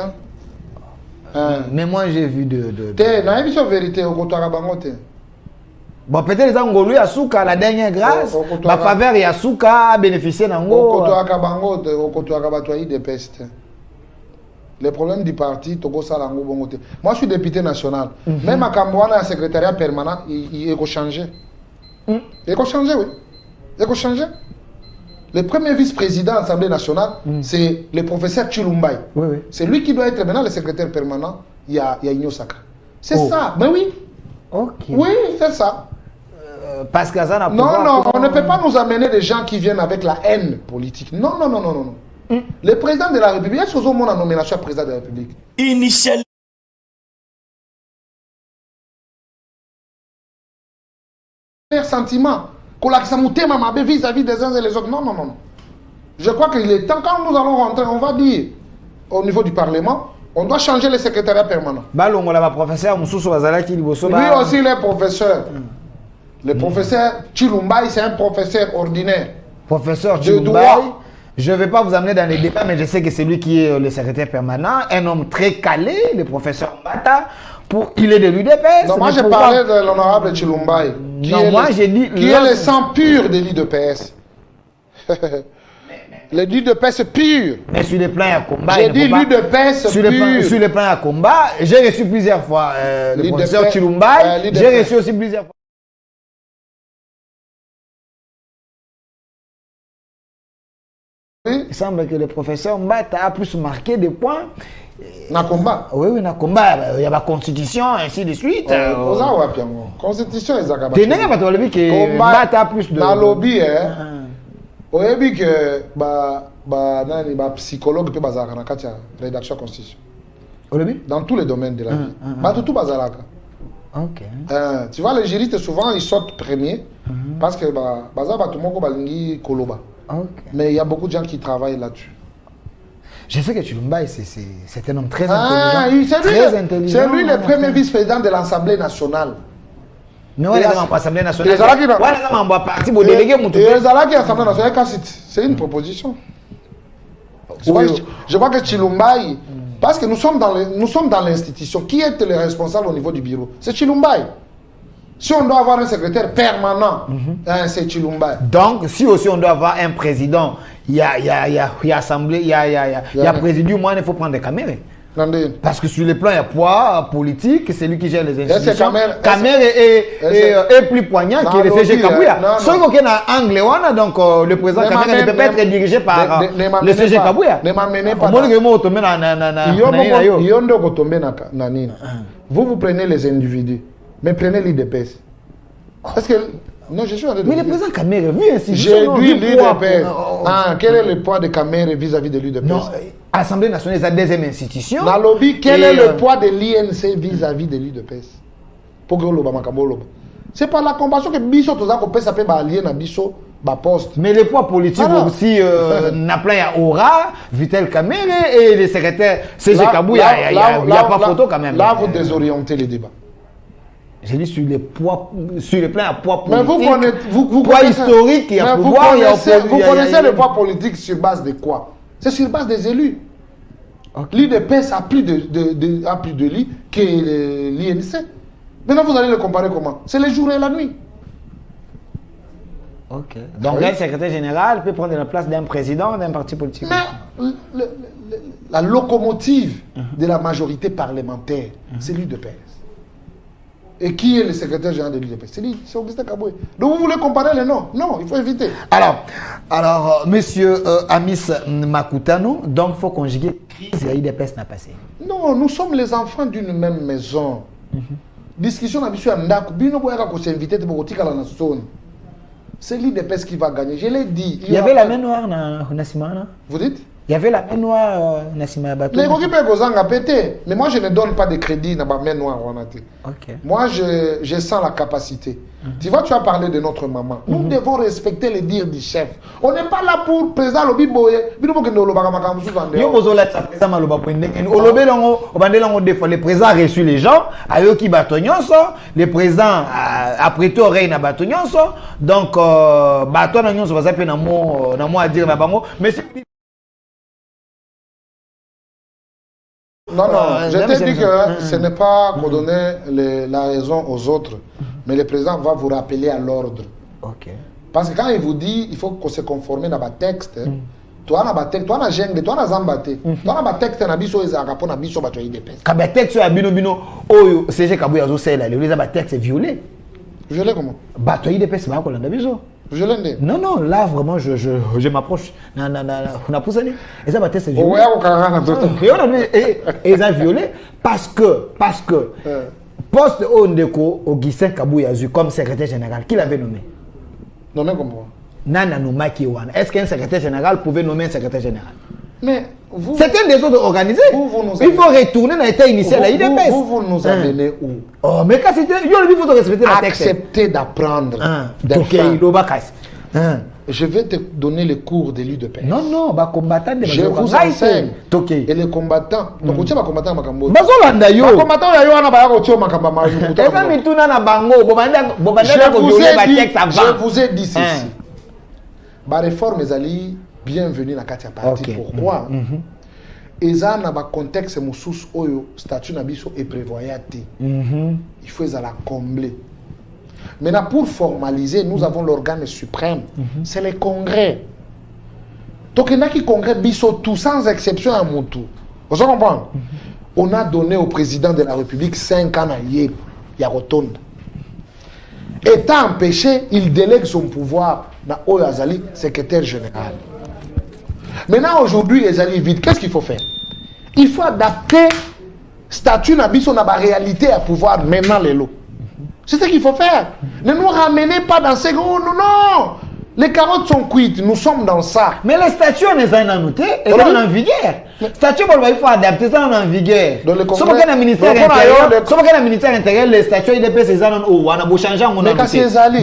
Mais moi j'ai vu de. Te, na émission vérité au koto akabangote. Bon, peut-être les Angolais à Souka, la dernière grâce, ma faveur et à Souka bénéficier d'Ango. Au koto akabangote, au koto akabato de peste. Les problèmes du parti, Togo Salango Bongote. Moi, je suis député national. Même à Cambouana, un secrétariat permanent, il faut changer. Il faut changer, oui. Il faut changer. Le premier vice-président de l'Assemblée nationale, c'est le professeur Chilumbai. Oui, oui. C'est lui qui doit être maintenant le secrétaire permanent. Il y a Igno Saka. C'est ça, mais oui. Ok. Oui, c'est ça. Parce que ça n'a pas. Non, on ne peut pas nous amener des gens qui viennent avec la haine politique. Non. Le président de la République, est-ce que vous avez nomination président de la République? Initialement. Sentiment, vis-à-vis des uns et les autres. Non. Je crois qu'il est temps, quand nous allons rentrer, on va dire, au niveau du Parlement, on doit changer le secrétariat permanent. Professeur Lui aussi, il est professeur. Le professeur Chilumbai, c'est un professeur ordinaire. Professeur Chilumbai. Je ne vais pas vous amener dans les débats, mais je sais que c'est lui qui est le secrétaire permanent, un homme très calé, le professeur Mbata, il est de l'UDPS. Non, moi je parlais de l'honorable Chilumbai, qui est le sang pur de l'UDPS. Le l'UDPS pur. Mais sur le plan à combat, j'ai dit l'UDPS pur. Sur le plan à combat, j'ai reçu plusieurs fois le professeur Chilumbai, j'ai reçu aussi plusieurs fois. Il semble que le professeur Mbata a plus marqué des points. Dans le combat? Oui, dans le combat. Il y a la constitution, ainsi de suite. Constitution, ils ont tu n'as pas que Mbata a plus de. Dans le lobby, on a vu que les psychologues peuvent faire la rédaction constitution. Dans tous les domaines de la vie. Tout bazalaka. Ok. Tu vois, les juristes, souvent, ils sortent premiers parce que tout le monde balingi koloba. Okay. Mais il y a beaucoup de gens qui travaillent là-dessus. Je sais que Chilumbai, c'est un homme très intelligent. C'est lui le premier vice-président de l'Assemblée nationale. Mais on est dans l'Assemblée nationale. C'est une proposition. Je crois que Chilumbai, parce que nous sommes dans l'institution, qui est le responsable au niveau du bureau? C'est Chilumbai. Si on doit avoir un secrétaire permanent, c'est Chilumba. Donc, si aussi on doit avoir un président, il y a assemblée, il y a présidium, il faut prendre des caméras. Parce que sur le plan, il y a poids politique, c'est lui qui gère les institutions. Caméra est plus poignant que le CG Kabouya. Sauf qu'il y a un angle, donc le président Caméra ne peut pas être dirigé par le CG Kabouya. Vous prenez les individus, mais prenez l'IDPS. Parce que. Non, je suis en train de mais le président Caméra, vu ainsi. J'ai dit l'UDPS. Quel est le poids de Caméra vis-à-vis de l'UDPS? Non, Assemblée nationale, c'est la deuxième institution. Dans le lobby, quel est le poids de l'INC vis-à-vis de l'UDPS? Pour que l'on c'est pas la compassion que Bisso, tout ça, qu'on peut s'appeler allié à Bisso, poste. Mais les poids politiques aussi, n'a plein à Aura, Vitel Caméra et les secrétaires CG Kabouya, il n'y a pas photo quand même. Là, vous désorientez les débats. J'ai dit sur les poids, sur les plans à poids politique. Mais vous poids historique, il y a pouvoir, vous connaissez le poids politique sur base de quoi? C'est sur base des élus. Okay. L'IDPS a plus de lits que l'INC. Maintenant, vous allez le comparer comment? C'est le jour et la nuit. Ok. Donc, un secrétaire général peut prendre la place d'un président d'un parti politique. Mais la locomotive de la majorité parlementaire, c'est l'UDPS. Et qui est le secrétaire général de l'UDPS? C'est Augustin Kaboué. Donc vous voulez comparer les noms? Non, il faut éviter. Alors monsieur Amis Makutano, donc il faut conjuguer crise et l'UDPS n'a passé. Non, nous sommes les enfants d'une même maison. Discussion avec M. Ndakou, Bino Boyaka qu'on s'est invité pour Tika la Nation. C'est l'UDPS qui va gagner. Je l'ai dit. Il y avait la main noire dans Nassimana. Vous dites? Il y avait la main noire Nassima Batou. Les occupés Gozang a pété. Mais moi, je ne donne pas de crédit dans ma main noire. Okay. Moi, je sens la capacité. Tu vois, tu as parlé de notre maman. Nous devons respecter les dires du chef. On n'est pas là pour président Lobi Boye. Le président a reçu les gens. Le président a prêté oreille na Batonyonso. Donc, Batonyonso va s'appeler dans moi à dire mais c'est. Non, je t'ai dit que ce n'est pas pour donner la raison aux autres, mais le président va vous rappeler à l'ordre. Okay. Parce que quand il vous dit il faut qu'on se conforme dans le texte, toi, na texte, toi, na jungle, toi, na zambate, toi, na texte, na biso, ils ont na biso, tu as des pestes. Quand le texte est bino, oh, CG Kabouya zo c'est là, le texte est violé. Violé comment? Bah, tu as des pestes, bah, qu'on a biso. Non, là vraiment, je m'approche. On a poussé. Et ça, ma tête, c'est violé. Et ils ont violé parce que poste Ondeko Augustin Kabouya comme secrétaire général, qui l'avait nommé? Nommé comment? Nana Nouma Kiwana. Est-ce qu'un secrétaire général pouvait nommer un secrétaire général? Mais vous. C'est un des autres organisés. Il faut retourner dans l'état initial à l'IDPS. Vous nous amenez où? Oh, mais quand c'était. Il faut respecter la texte. Accepter d'apprendre. Je vais te donner les cours de l'UDPS. Non, combattant de je vous enseigne. Et les combattants. Donc, on tient les combattants à Makambo. Les combattants, je vous ai dit ceci. Ma réforme est allée bienvenue dans Katia Parti. Pourquoi? Et ça, dans le contexte, le statut est prévoyé. Il faut la combler. Maintenant, pour formaliser, nous avons l'organe suprême. C'est le Congrès. Donc, il y a qui Congrès, tout sans exception à mon tour. Vous comprenez? On a donné au président de la République 5 ans à Yé, Yarotonde. Étant empêché, il délègue son pouvoir à Oyazali, secrétaire général. Maintenant, aujourd'hui, les alliés vides, qu'est-ce qu'il faut faire? Il faut adapter le statut de la réalité à pouvoir maintenant les lots. C'est ce qu'il faut faire. Ne nous ramenez pas dans ces gros. Non. Les carottes sont cuites. Nous sommes dans ça. Mais les statuts, on les a annotés et on en vigueur. Statuts, il faut adapter ça en vigueur. Sauf qu'il y a un ministère intérieur, les statuts, il dépêche les années où on a beau changer, on a beau.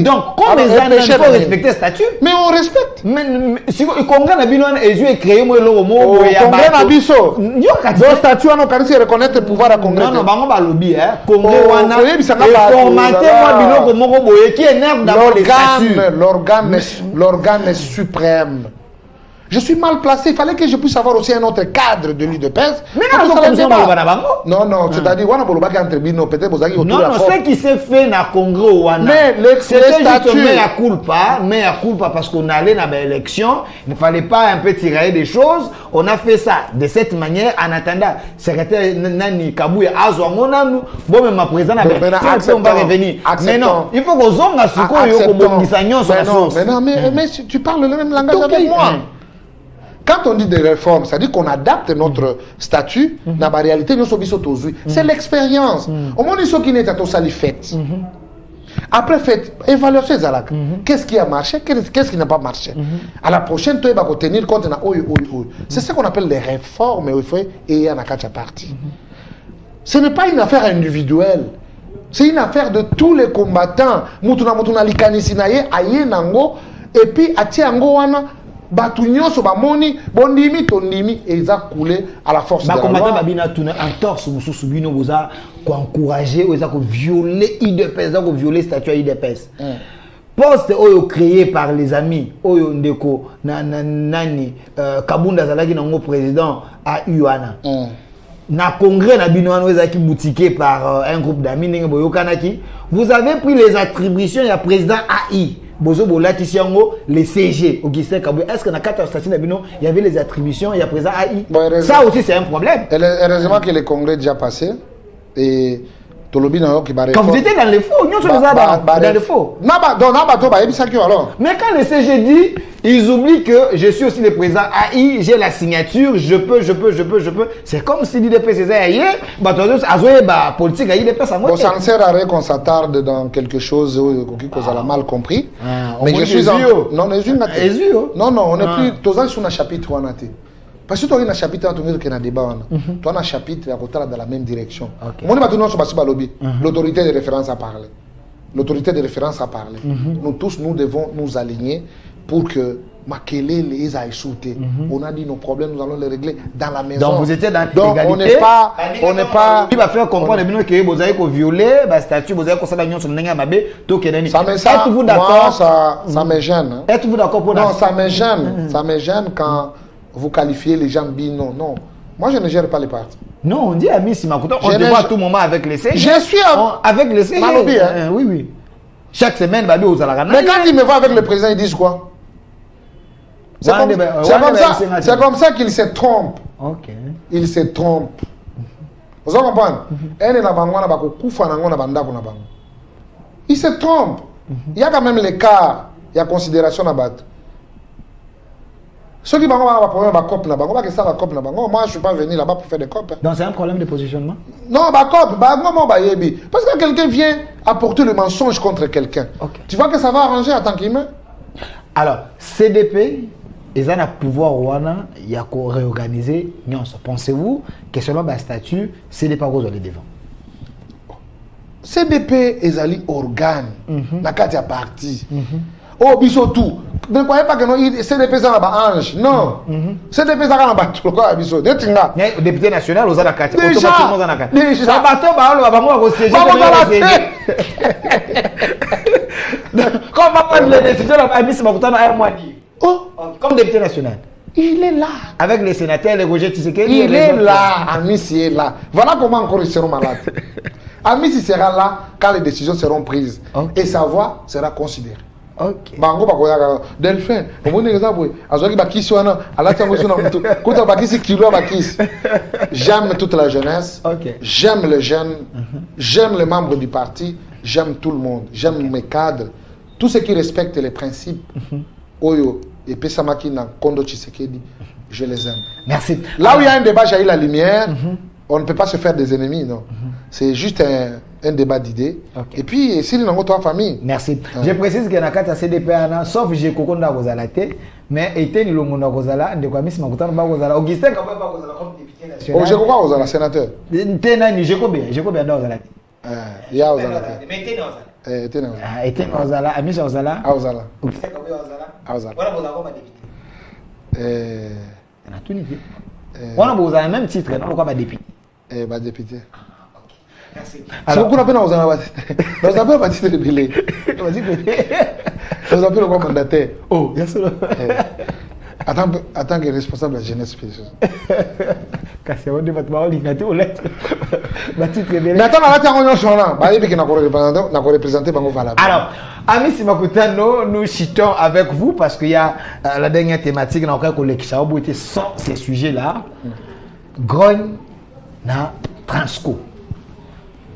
Donc, comme les années, il faut respecter les statuts. Mais on respecte. Mais si le Congrès n'a pas créé, moi, le mot, il y a un Congrès n'a pas le statut, on a reconnaître le pouvoir à Congrès. Non, on va lobby, hein. Congrès, on a formaté, moi, qui énerve d'abord les statuts. L'organe suprême Je suis mal placé. Il fallait que je puisse avoir aussi un autre cadre de l'UDPS. Mais non, non, c'est-à-dire, peut-être vous non, ce qui s'est fait dans le Congrès, mais c'était juste mais à culpa parce qu'on allait dans l'élection, il ne fallait pas un peu tirer des choses. On a fait ça de cette manière en attendant. Secrétaire Nani Kabouya Azwangona, bon, même ma présidente, on va revenir. Mais non, il faut qu'on zone à ce qu'on mais tu parles le même langage avec moi. Quand on dit des réformes, c'est-à-dire qu'on adapte notre statut dans la réalité, c'est l'expérience. Au moins, ils sont qui n'est pas sali fait. Après, faites évaluation des alacs. Qu'est-ce qui a marché, qu'est-ce qui n'a pas marché. À la prochaine, tu vas tenir compte de c'est ce qu'on appelle les réformes et il y en a quatre parties. Ce n'est pas une affaire individuelle. C'est une affaire de tous les combattants. Et puis, Batunyo so bamoni bondimi tondimi et ils a coulé à la force de la loi. Combattant babina tuna en torse mususu bino boza ko encourager oza ko violer IDPS, ko violer statut IDPS. Poste oyo créé par les amis oyo ndeko nani Kabunda zalaki nango président a Uana. Na congrès na bino wana oza ki boutiqué par un groupe d'amis ndenge boyokanaki. Vous avez pris les attributions du président AI. Bozo Bolatisiango, les CG, Augustin Kabouya. Est-ce que dans 4 stations d'Abino, il y avait les attributions, il y a présent AI? Ça aussi, c'est un problème. Heureusement que le congrès est déjà passé. Et quand vous étiez dans les faux, nous sommes dans les faux. Mais quand le CG dit, ils oublient que je suis aussi le président AI, j'ai la signature, je peux. C'est comme si l'IDPS était AI, politique l'IDPS à moi. Ça ne sert à rien qu'on s'attarde dans quelque chose qu'on a mal compris. Mais je suis en... Non, on n'est plus... Tous sur un chapitre où on a été. Parce que tu as un chapitre qui est un débat. Tu as un chapitre dans la même direction. L'autorité de référence a parlé. L'autorité de référence a parlé. Nous tous, nous devons nous aligner pour que Makele les a échoutés. On a dit nos problèmes, nous allons les régler dans la maison. Donc vous étiez dans l'égalité. On n'est pas... Il va faire comprendre que vous avez violé le statut, vous avez constaté que vous avez êtes-vous d'accord? Ça me gêne. Êtes-vous d'accord pour non, ça me gêne. Ça me gêne quand vous qualifiez les gens bino. Non. Moi, je ne gère pas les partis. Non, on dit à Miss Makuta, on te voit à tout moment avec les CG. Je suis avec les CG. Oui. Chaque semaine, Babi aux Alarana. Mais quand ils me voient avec le président, ils disent quoi? C'est comme ça qu'il se trompe. Ok. Il se trompe. Vous comprenez? Il se trompe. Il y a quand même l'écart. Il y a considération à battre. Ceux qui ont un problème, moi je ne suis pas venu là-bas pour faire des copes. Donc c'est un problème de positionnement? Non, parce que quelqu'un vient apporter le mensonge contre quelqu'un. Okay. Tu vois que ça va arranger en tant qu'humain? Alors, CDP, ils ont un pouvoir, il y a qu'à réorganiser. Pensez-vous que selon le statut, CDP va aller devant? CDP, ils ont un organe. Dans le parti. Oh, biso tout. Ne croyez pas que non, CDP ça n'a ange. Non. CDP ça n'a pas tout. Quoi, biso. Député national, aux Alakati. Déjà. Ça bateau, Comment prendre les décisions à Miss Makuta à mois comme député national. Il est là. Avec les sénateurs, les Roger Tshisekedi. Il est là. Amis est là. Voilà comment encore ils seront malades. Amis sera là quand les décisions seront prises. Et sa voix sera considérée. Ok. Bango bakoyaka Delphin. Omoni exemple, azwaki bakisi wana, alati yango sona mutu. Kota bakisi kilo bakisi. J'aime toute la jeunesse. J'aime les jeunes. J'aime les membres du parti. J'aime tout le monde. J'aime mes cadres. Tous ceux qui respectent les principes. Oyo et Pesamaki na Kondo Tshisekedi, je les aime. Merci. Là où il y a un débat, j'ai eu la lumière. On ne peut pas se faire des ennemis, non. C'est juste un débat d'idées. Et puis, si nous avons trois familles. Merci. Je précise qu'il y a un CDP, sauf que j'ai Kokonda Gozalate, mais était le Longonda Gozala, de quoi Miss Makuta Gozala. Augustin, comment va Gozala comme député national? Oh, j'ai quoi Gozala, sénateur? J'ai combien d'Ozalate? Il y a Ozalate. Mais était Ozala. Était Ozala. Amis Ozala. Ozala. Augustin, comment va Ozala? Ozala. Voilà, vous avez député. On a tout dit. On a besoin du même titre, non? Pourquoi pas député? Député. Merci. Alors, pourquoi on a besoin de titre de Bélé? Vas-y, on a appelé le mandataire. Oh, bien sûr. Attends que responsable de la jeunesse spéciale. Mais attends, on va représenter Bango Valable. Alors, Amis Simakutano, nous citons avec vous parce qu'il y a la dernière thématique dans laquelle on était sans ces sujets-là. Grogne na Transco.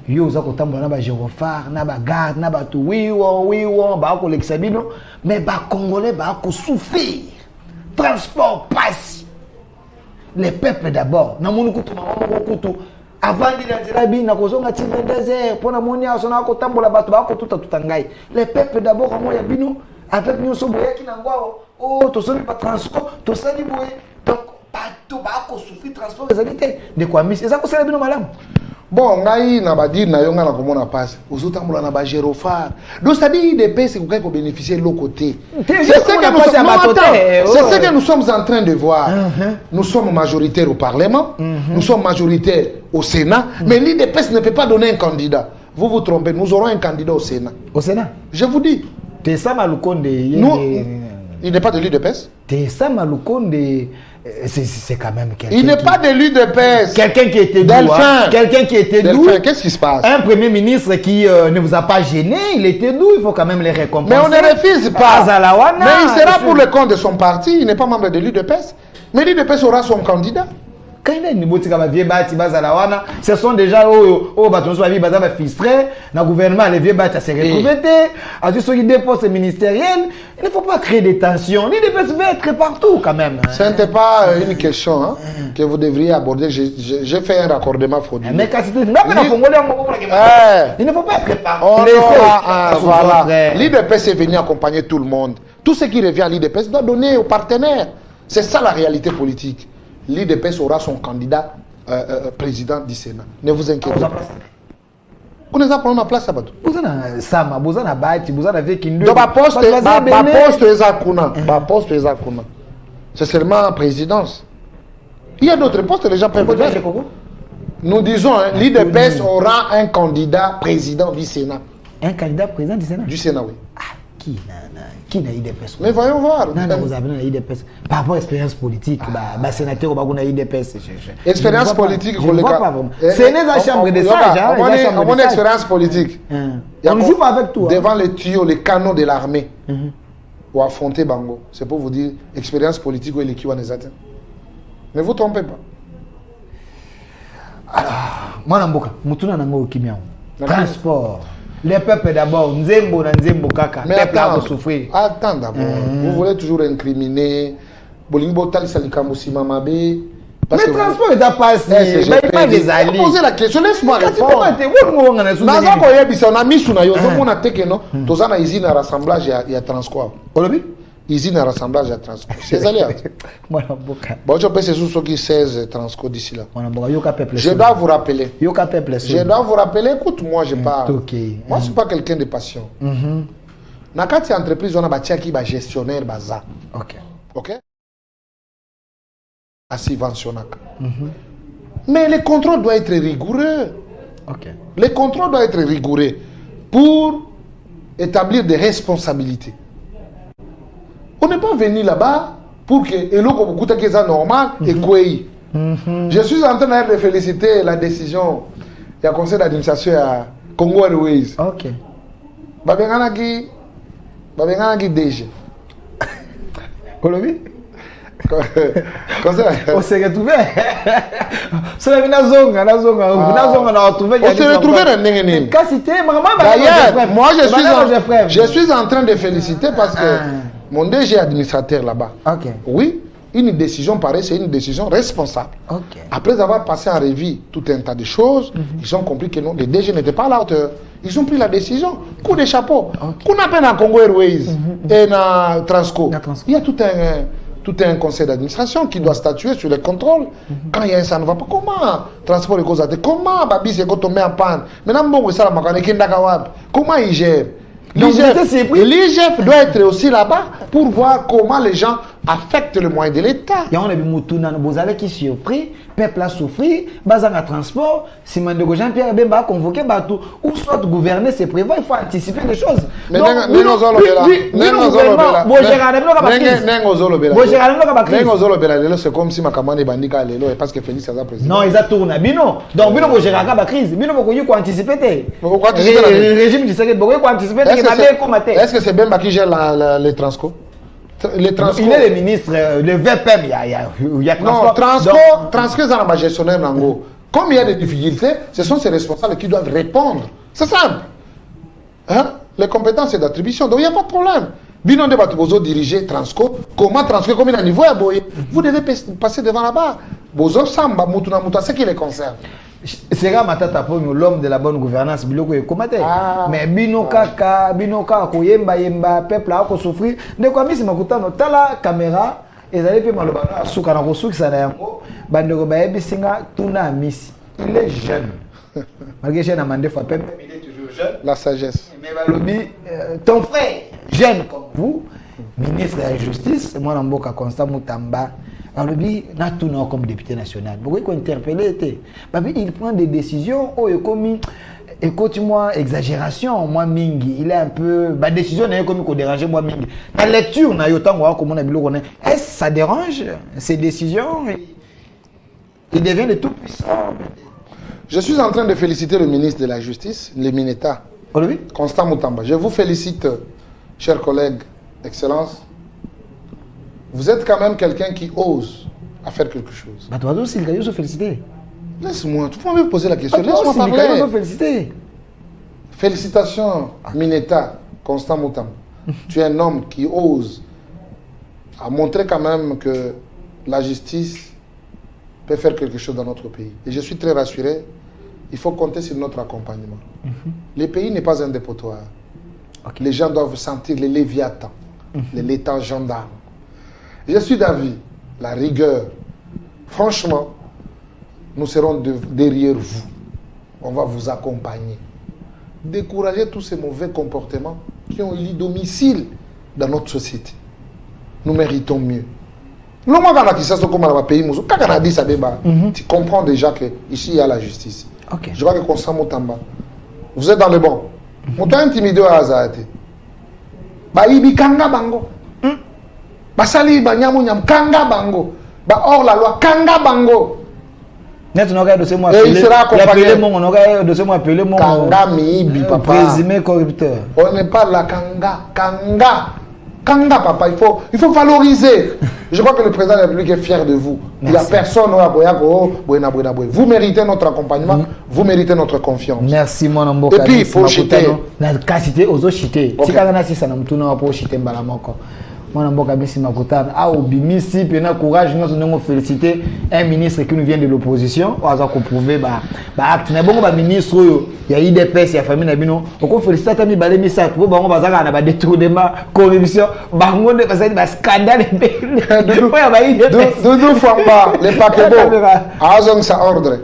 Yo za kotambola na ba gyrophare na ba garde na ba tout oui ba ko l'exabino mais ba congolais ba ko souffrir transport passe les peuples d'abord na monu kutu mama kutu avant de la bi na kozonga ti 22h pona moni asona ko tambola bato ba ko tuta ngai les peuples d'abord comme ya bino avec nous so boya ki na ngwao oh to soni pa Transco to sani boye donc bato ba ko souffrir transport ezalité de quoi mis eza ko sala bino malamu. Bon, ngai na ba dire na yo nga na komona passe. Ozotambola na ba gyrophare. Donc ça dit des pays qui vont bénéficier de l'autre côté. C'est ce que nous sommes en train de voir. Nous sommes majoritaires au Parlement, nous sommes majoritaires au Sénat, mais l'IDPS ne peut pas donner un candidat. Vous vous trompez, nous aurons un candidat au Sénat. Au Sénat? Je vous dis. Tessa Malukonde. Il n'est pas de l'IDPS. Tessa Malukonde. C'est quand même quelqu'un. Il n'est pas de l'UDPS. Quelqu'un qui était doux. Quelqu'un qui était doux. Qu'est-ce qui se passe? Un premier ministre qui ne vous a pas gêné, il était doux, il faut quand même les récompenser. Mais on ne refuse pas. Mais il sera pour le compte de son parti, il n'est pas membre de l'UDPS. Mais l'UDPS aura son candidat. Quand il y a une boutique à vieux bâti bazalawana, ce sont déjà au bâton soit vie bazaba filtré, le gouvernement les vieux bâti à se retrouver, à ceux qui déposent ministériels, il ne faut pas créer des tensions, ni des personnes être partout quand même. Ce n'était pas une question que vous devriez aborder. J'ai fait un raccordement frauduleux. Mais quand il ne faut pas être partout. Voilà. L'IDPS est venu accompagner tout le monde. Tout ce qui revient à l'IDPS doit donner aux partenaires. C'est ça la réalité politique. L'IDPS aura son candidat président du Sénat. Ne vous inquiétez pas. Vous n'avez pas pris ma place à Batou. Vous avez Sama, vous avez Bati, vous avez Kindu. Donc, ma poste est à Kuna. C'est seulement présidence. Il y a d'autres postes, les gens peuvent faire. Nous disons, l'IDPS aura un candidat président du Sénat. Un candidat président du Sénat? Du Sénat, oui. Qui n'a IDPS? Mais voyons voir. Non, vous avez une IDPS. Par rapport à l'expérience politique, sénateur, vous avez une IDPS. Expérience politique, je ne vois pas vraiment. C'est la chambre des sages. Mon expérience politique. On ne joue pas avec toi. Devant les tuyaux, les canons de l'armée, ou affronter Bango. C'est pour vous dire, expérience politique, où est l'équipe en atteint. Ne vous trompez pas. Alors, moi, je suis transport. Les peuples d'abord, Nzembo na Nzembo kaka. Mais souffrir. Attends d'abord. Vous voulez toujours incriminer. Bolingo Tal Salikamo Simamabe. Mais transport est à passer. Mais pas des alliés. Posez la question, laisse-moi répondre. Naza koyebisa na misu na yo mona teke no. Tozana usine à rassemblage ya Transco. Olobi? Usine à rassemblage à Transco. C'est alliés. Bon, je pense que c'est ceux qui 16 Transco d'ici là. Je dois vous rappeler. Je dois vous rappeler, écoute-moi, je parle. Moi, je ne suis pas quelqu'un de patient. Dans cette entreprise, on a un gestionnaire baza. Ok? À subventionner. Mais le contrôle doit être rigoureux. Le contrôle doit être rigoureux pour établir des responsabilités. On n'est pas venu là-bas pour que c'est normal et quoi. Je suis en train de féliciter la décision du conseil d'administration à Congo Airways. Ok. Babenganaki DG. Colombie? On s'est retrouvé. On s'est retrouvé dans Nengenim. D'ailleurs, moi je suis en train de féliciter parce que mon DG administrateur là-bas. Oui, une décision pareille, c'est une décision responsable. Après avoir passé en revue tout un tas de choses, ils ont compris que non, les DG n'étaient pas à la hauteur. Ils ont pris la décision. Coup de chapeau. Qu'on appelle à Congo Airways et à Transco. Il y a tout un conseil d'administration qui doit statuer sur les contrôles. Quand il y a un ça ne va pas, comment transport et causaté, comment Babi s'est tombé en panne. Maintenant, bon, ça comment il gère? L'IGF doit être aussi là-bas pour voir comment les gens affecte le moyen de l'État. Il y a un Moutounan, vous allez qui surpris, peuple a souffert, bazar à transport, si Mandego Jean-Pierre Bemba a convoqué Batou, ou soit gouverner, c'est prévoir, il faut anticiper les choses. Mais c'est comme si Makamane Bandika Lelo et parce que Félix Saza président. Non, ils ont tourné. Bino, donc Bino gérera la crise. Bino faut anticiper. Le régime du Sénégal, faut anticiper. Est-ce que c'est Bemba qui gère les transco? Les transco. Il est le ministre, le VPM, il y a non, transco, c'est un gestionnaire Nango. Comme il y a des difficultés, ce sont ces responsables qui doivent répondre. C'est simple. Hein? Les compétences d'attribution. Donc il n'y a pas de problème. Bino de Bozo diriger Transco. Comment Transco, comme il a un niveau à Boye, vous devez passer devant là-bas. Bozo Samba, Moutuna Mouta, c'est qui les concerne. C'est Matata pour nous, l'homme de la bonne gouvernance, Biloko et Komate. Mais Bino Kaka, Koyemba, Yemba, peuple a souffrir. De quoi, si Makuta, la caméra, et d'aller puis Malobana, Soukana Rosouk, Sanayango, Bandego Baebi Singa, Tuna Miss. Il est jeune. Malgré jeune, Amandé Fapem, il est toujours jeune. La sagesse. Mais Balobi, ton frère, jeune comme vous, ministre de la Justice, moi, Namboka Constant Moutamba, Balobi, n'a tout comme député national. Pourquoi il faut interpeller? Il prend des décisions, comme écoute-moi, exagération, moi, Mingi, il est un peu. Ma décision n'est comme qu'on dérange, moi, Mingi. La lecture, on a eu autant comme on a vu. Est-ce que ça dérange ces décisions? Il devient le tout-puissant. Je suis en train de féliciter le ministre de la Justice, le Mineta, Constant Moutamba. Je vous félicite, chers collègues, Excellence. Vous êtes quand même quelqu'un qui ose à faire quelque chose. Bah, toi aussi, il faut féliciter. Laisse-moi, tu peux me poser la question. Laisse-moi parler. Féliciter. Félicitations, Mineta, Constant Moutamba. Tu es un homme qui ose à montrer quand même que la justice peut faire quelque chose dans notre pays. Et je suis très rassuré. Il faut compter sur notre accompagnement. Le pays n'est pas un dépotoir. Okay. Les gens doivent sentir les léviathans, l'État gendarme. Je suis d'avis, la rigueur. Franchement, nous serons derrière vous. On va vous accompagner. Décourager tous ces mauvais comportements qui ont eu domicile dans notre société. Nous méritons mieux. Tu comprends déjà qu'ici il y a la justice. Okay. Je vois que Constant Moutamba, vous êtes dans le bon. Vous êtes intimidé à Azahate. Ba ibi kanga bango. Ba sali ba nyamu nyam kanga bango. Ba hors la loi kanga bango. Et il sera accompagné. Kanga miibi papa. Présumé corrupteur. On n'est pas là kanga. Kanga, papa, il faut valoriser. Je crois que le président de la République est fier de vous. Merci. Il n'y a personne au vous méritez notre accompagnement, vous méritez notre confiance. Merci, mon amour. Et puis, il faut chiter. Mon amboka bisi makutana au bimisi pena courage nous nous féliciter un ministre qui nous vient de l'opposition on a prouver ba acte na bongo ba ministre oyo ya IDPS ya famille na bino on féliciter tami balé misatu bo bango bazaka na ba détournement corruption bango de passer ba scandale Doudou Famba les paquebots azong sa ordre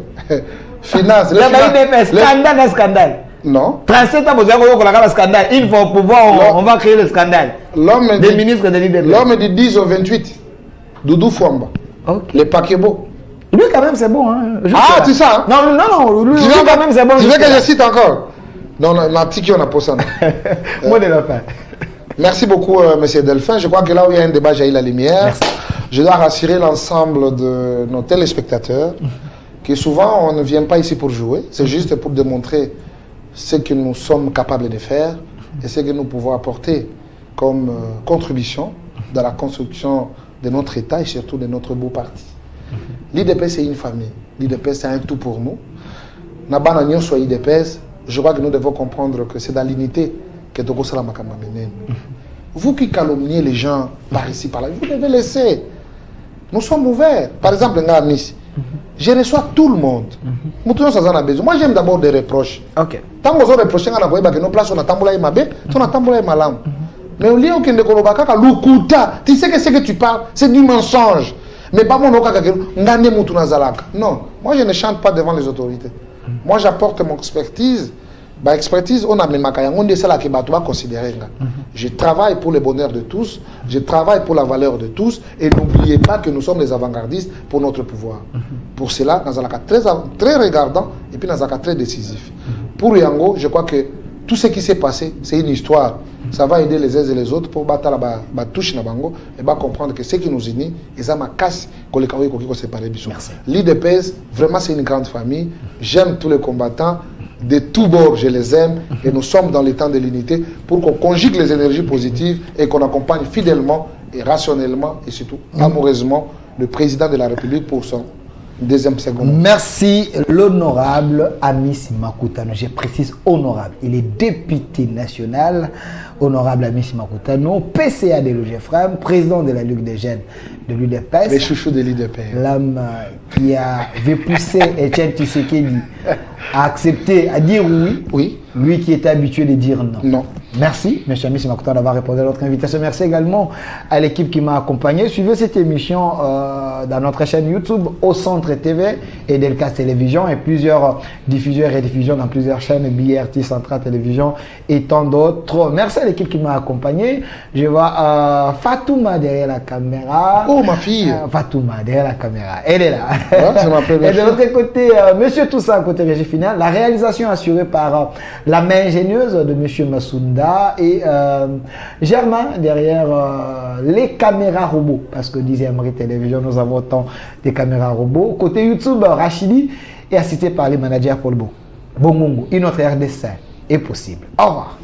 finance le scandale non. 37 ans, vous avez un scandale. Il faut pouvoir, on va créer le scandale. L'homme des ministres de l'IDP. L'homme dit 10 au 28. Doudou Fouamba. Okay. Les paquebots. Lui, quand même, c'est bon. Hein. Ah, tu sais hein? Non. Lui, quand même, c'est bon. Tu veux que je cite encore? Non, l'article, on a posé. Moi, de la fin. Merci beaucoup, monsieur Delphin. Je crois que là où il y a un débat, j'ai eu la lumière. Merci. Je dois rassurer l'ensemble de nos téléspectateurs que souvent, on ne vient pas ici pour jouer. C'est juste pour démontrer ce que nous sommes capables de faire et ce que nous pouvons apporter comme contribution dans la construction de notre État et surtout de notre beau parti. L'IDPS, c'est une famille. L'IDPS, c'est un tout pour nous. Nabana Nyon soit IDPS, je crois que nous devons comprendre que c'est dans l'unité que Togo Salama Kamamene. Vous qui calomniez les gens par ici, par là, vous devez laisser. Nous sommes ouverts. Par exemple, Nice. Je reçois tout le monde. Moi, j'aime d'abord des reproches. Ok. Tant que vous reprochez, nos places, on a tamboula et mabé, on a tamboula et malam. Mais au lieu de kolobaka, lukuta, tu sais que ce que tu parles, c'est du mensonge. Mais pas mon non, moi je ne chante pas devant les autorités. Moi j'apporte mon expertise Bah, expertise, on a même on dit ça là que tu vas considérer. Je travaille pour le bonheur de tous, je travaille pour la valeur de tous, et n'oubliez pas que nous sommes les avant-gardistes pour notre pouvoir. Pour cela, nous sommes très regardants et puis nous sommes très décisifs. Pour Yango, je crois que tout ce qui s'est passé, c'est une histoire. Ça va aider les uns et les autres pour battre la touche na bango et comprendre que ce qui nous unit, c'est ma casse qu'on les qui séparé. L'IDPS, vraiment, c'est une grande famille. J'aime tous les combattants. De tous bords, je les aime et nous sommes dans les temps de l'unité pour qu'on conjugue les énergies positives et qu'on accompagne fidèlement et rationnellement et surtout amoureusement le président de la République pour son deuxième second. Merci l'honorable Amis Makutano. Je précise honorable. Il est député national, honorable Amis Makutano, PCA de l'UGFRAM, président de la Ligue des jeunes de l'UDPS. Les chouchous de l'UDPS. L'homme qui avait poussé Etienne Tshisekedi à accepter, à dire oui. Oui. Lui qui était habitué de dire non. Non. Merci, M. Amis Makutano, d'avoir répondu à notre invitation. Merci également à l'équipe qui m'a accompagné. Suivez cette émission dans notre chaîne YouTube, Au Centre TV et Delcas Télévision, et plusieurs diffuseurs et rediffusions dans plusieurs chaînes, BRT, Central Télévision et tant d'autres. Merci à l'équipe qui m'a accompagné. Je vois Fatouma derrière la caméra. Oh, ma fille. Fatouma derrière la caméra. Elle est là. Ouais, ça m'appelle. Et de l'autre côté, M. Toussaint, côté régie finale. La réalisation assurée par la main ingénieuse de M. Massounda et Germain derrière les caméras robots, parce que disait Amri Télévision, nous avons autant des caméras robots. Côté YouTube, Rachidi est assisté par les managers pour le Bongongo. Une autre ère d'essai est possible. Au revoir.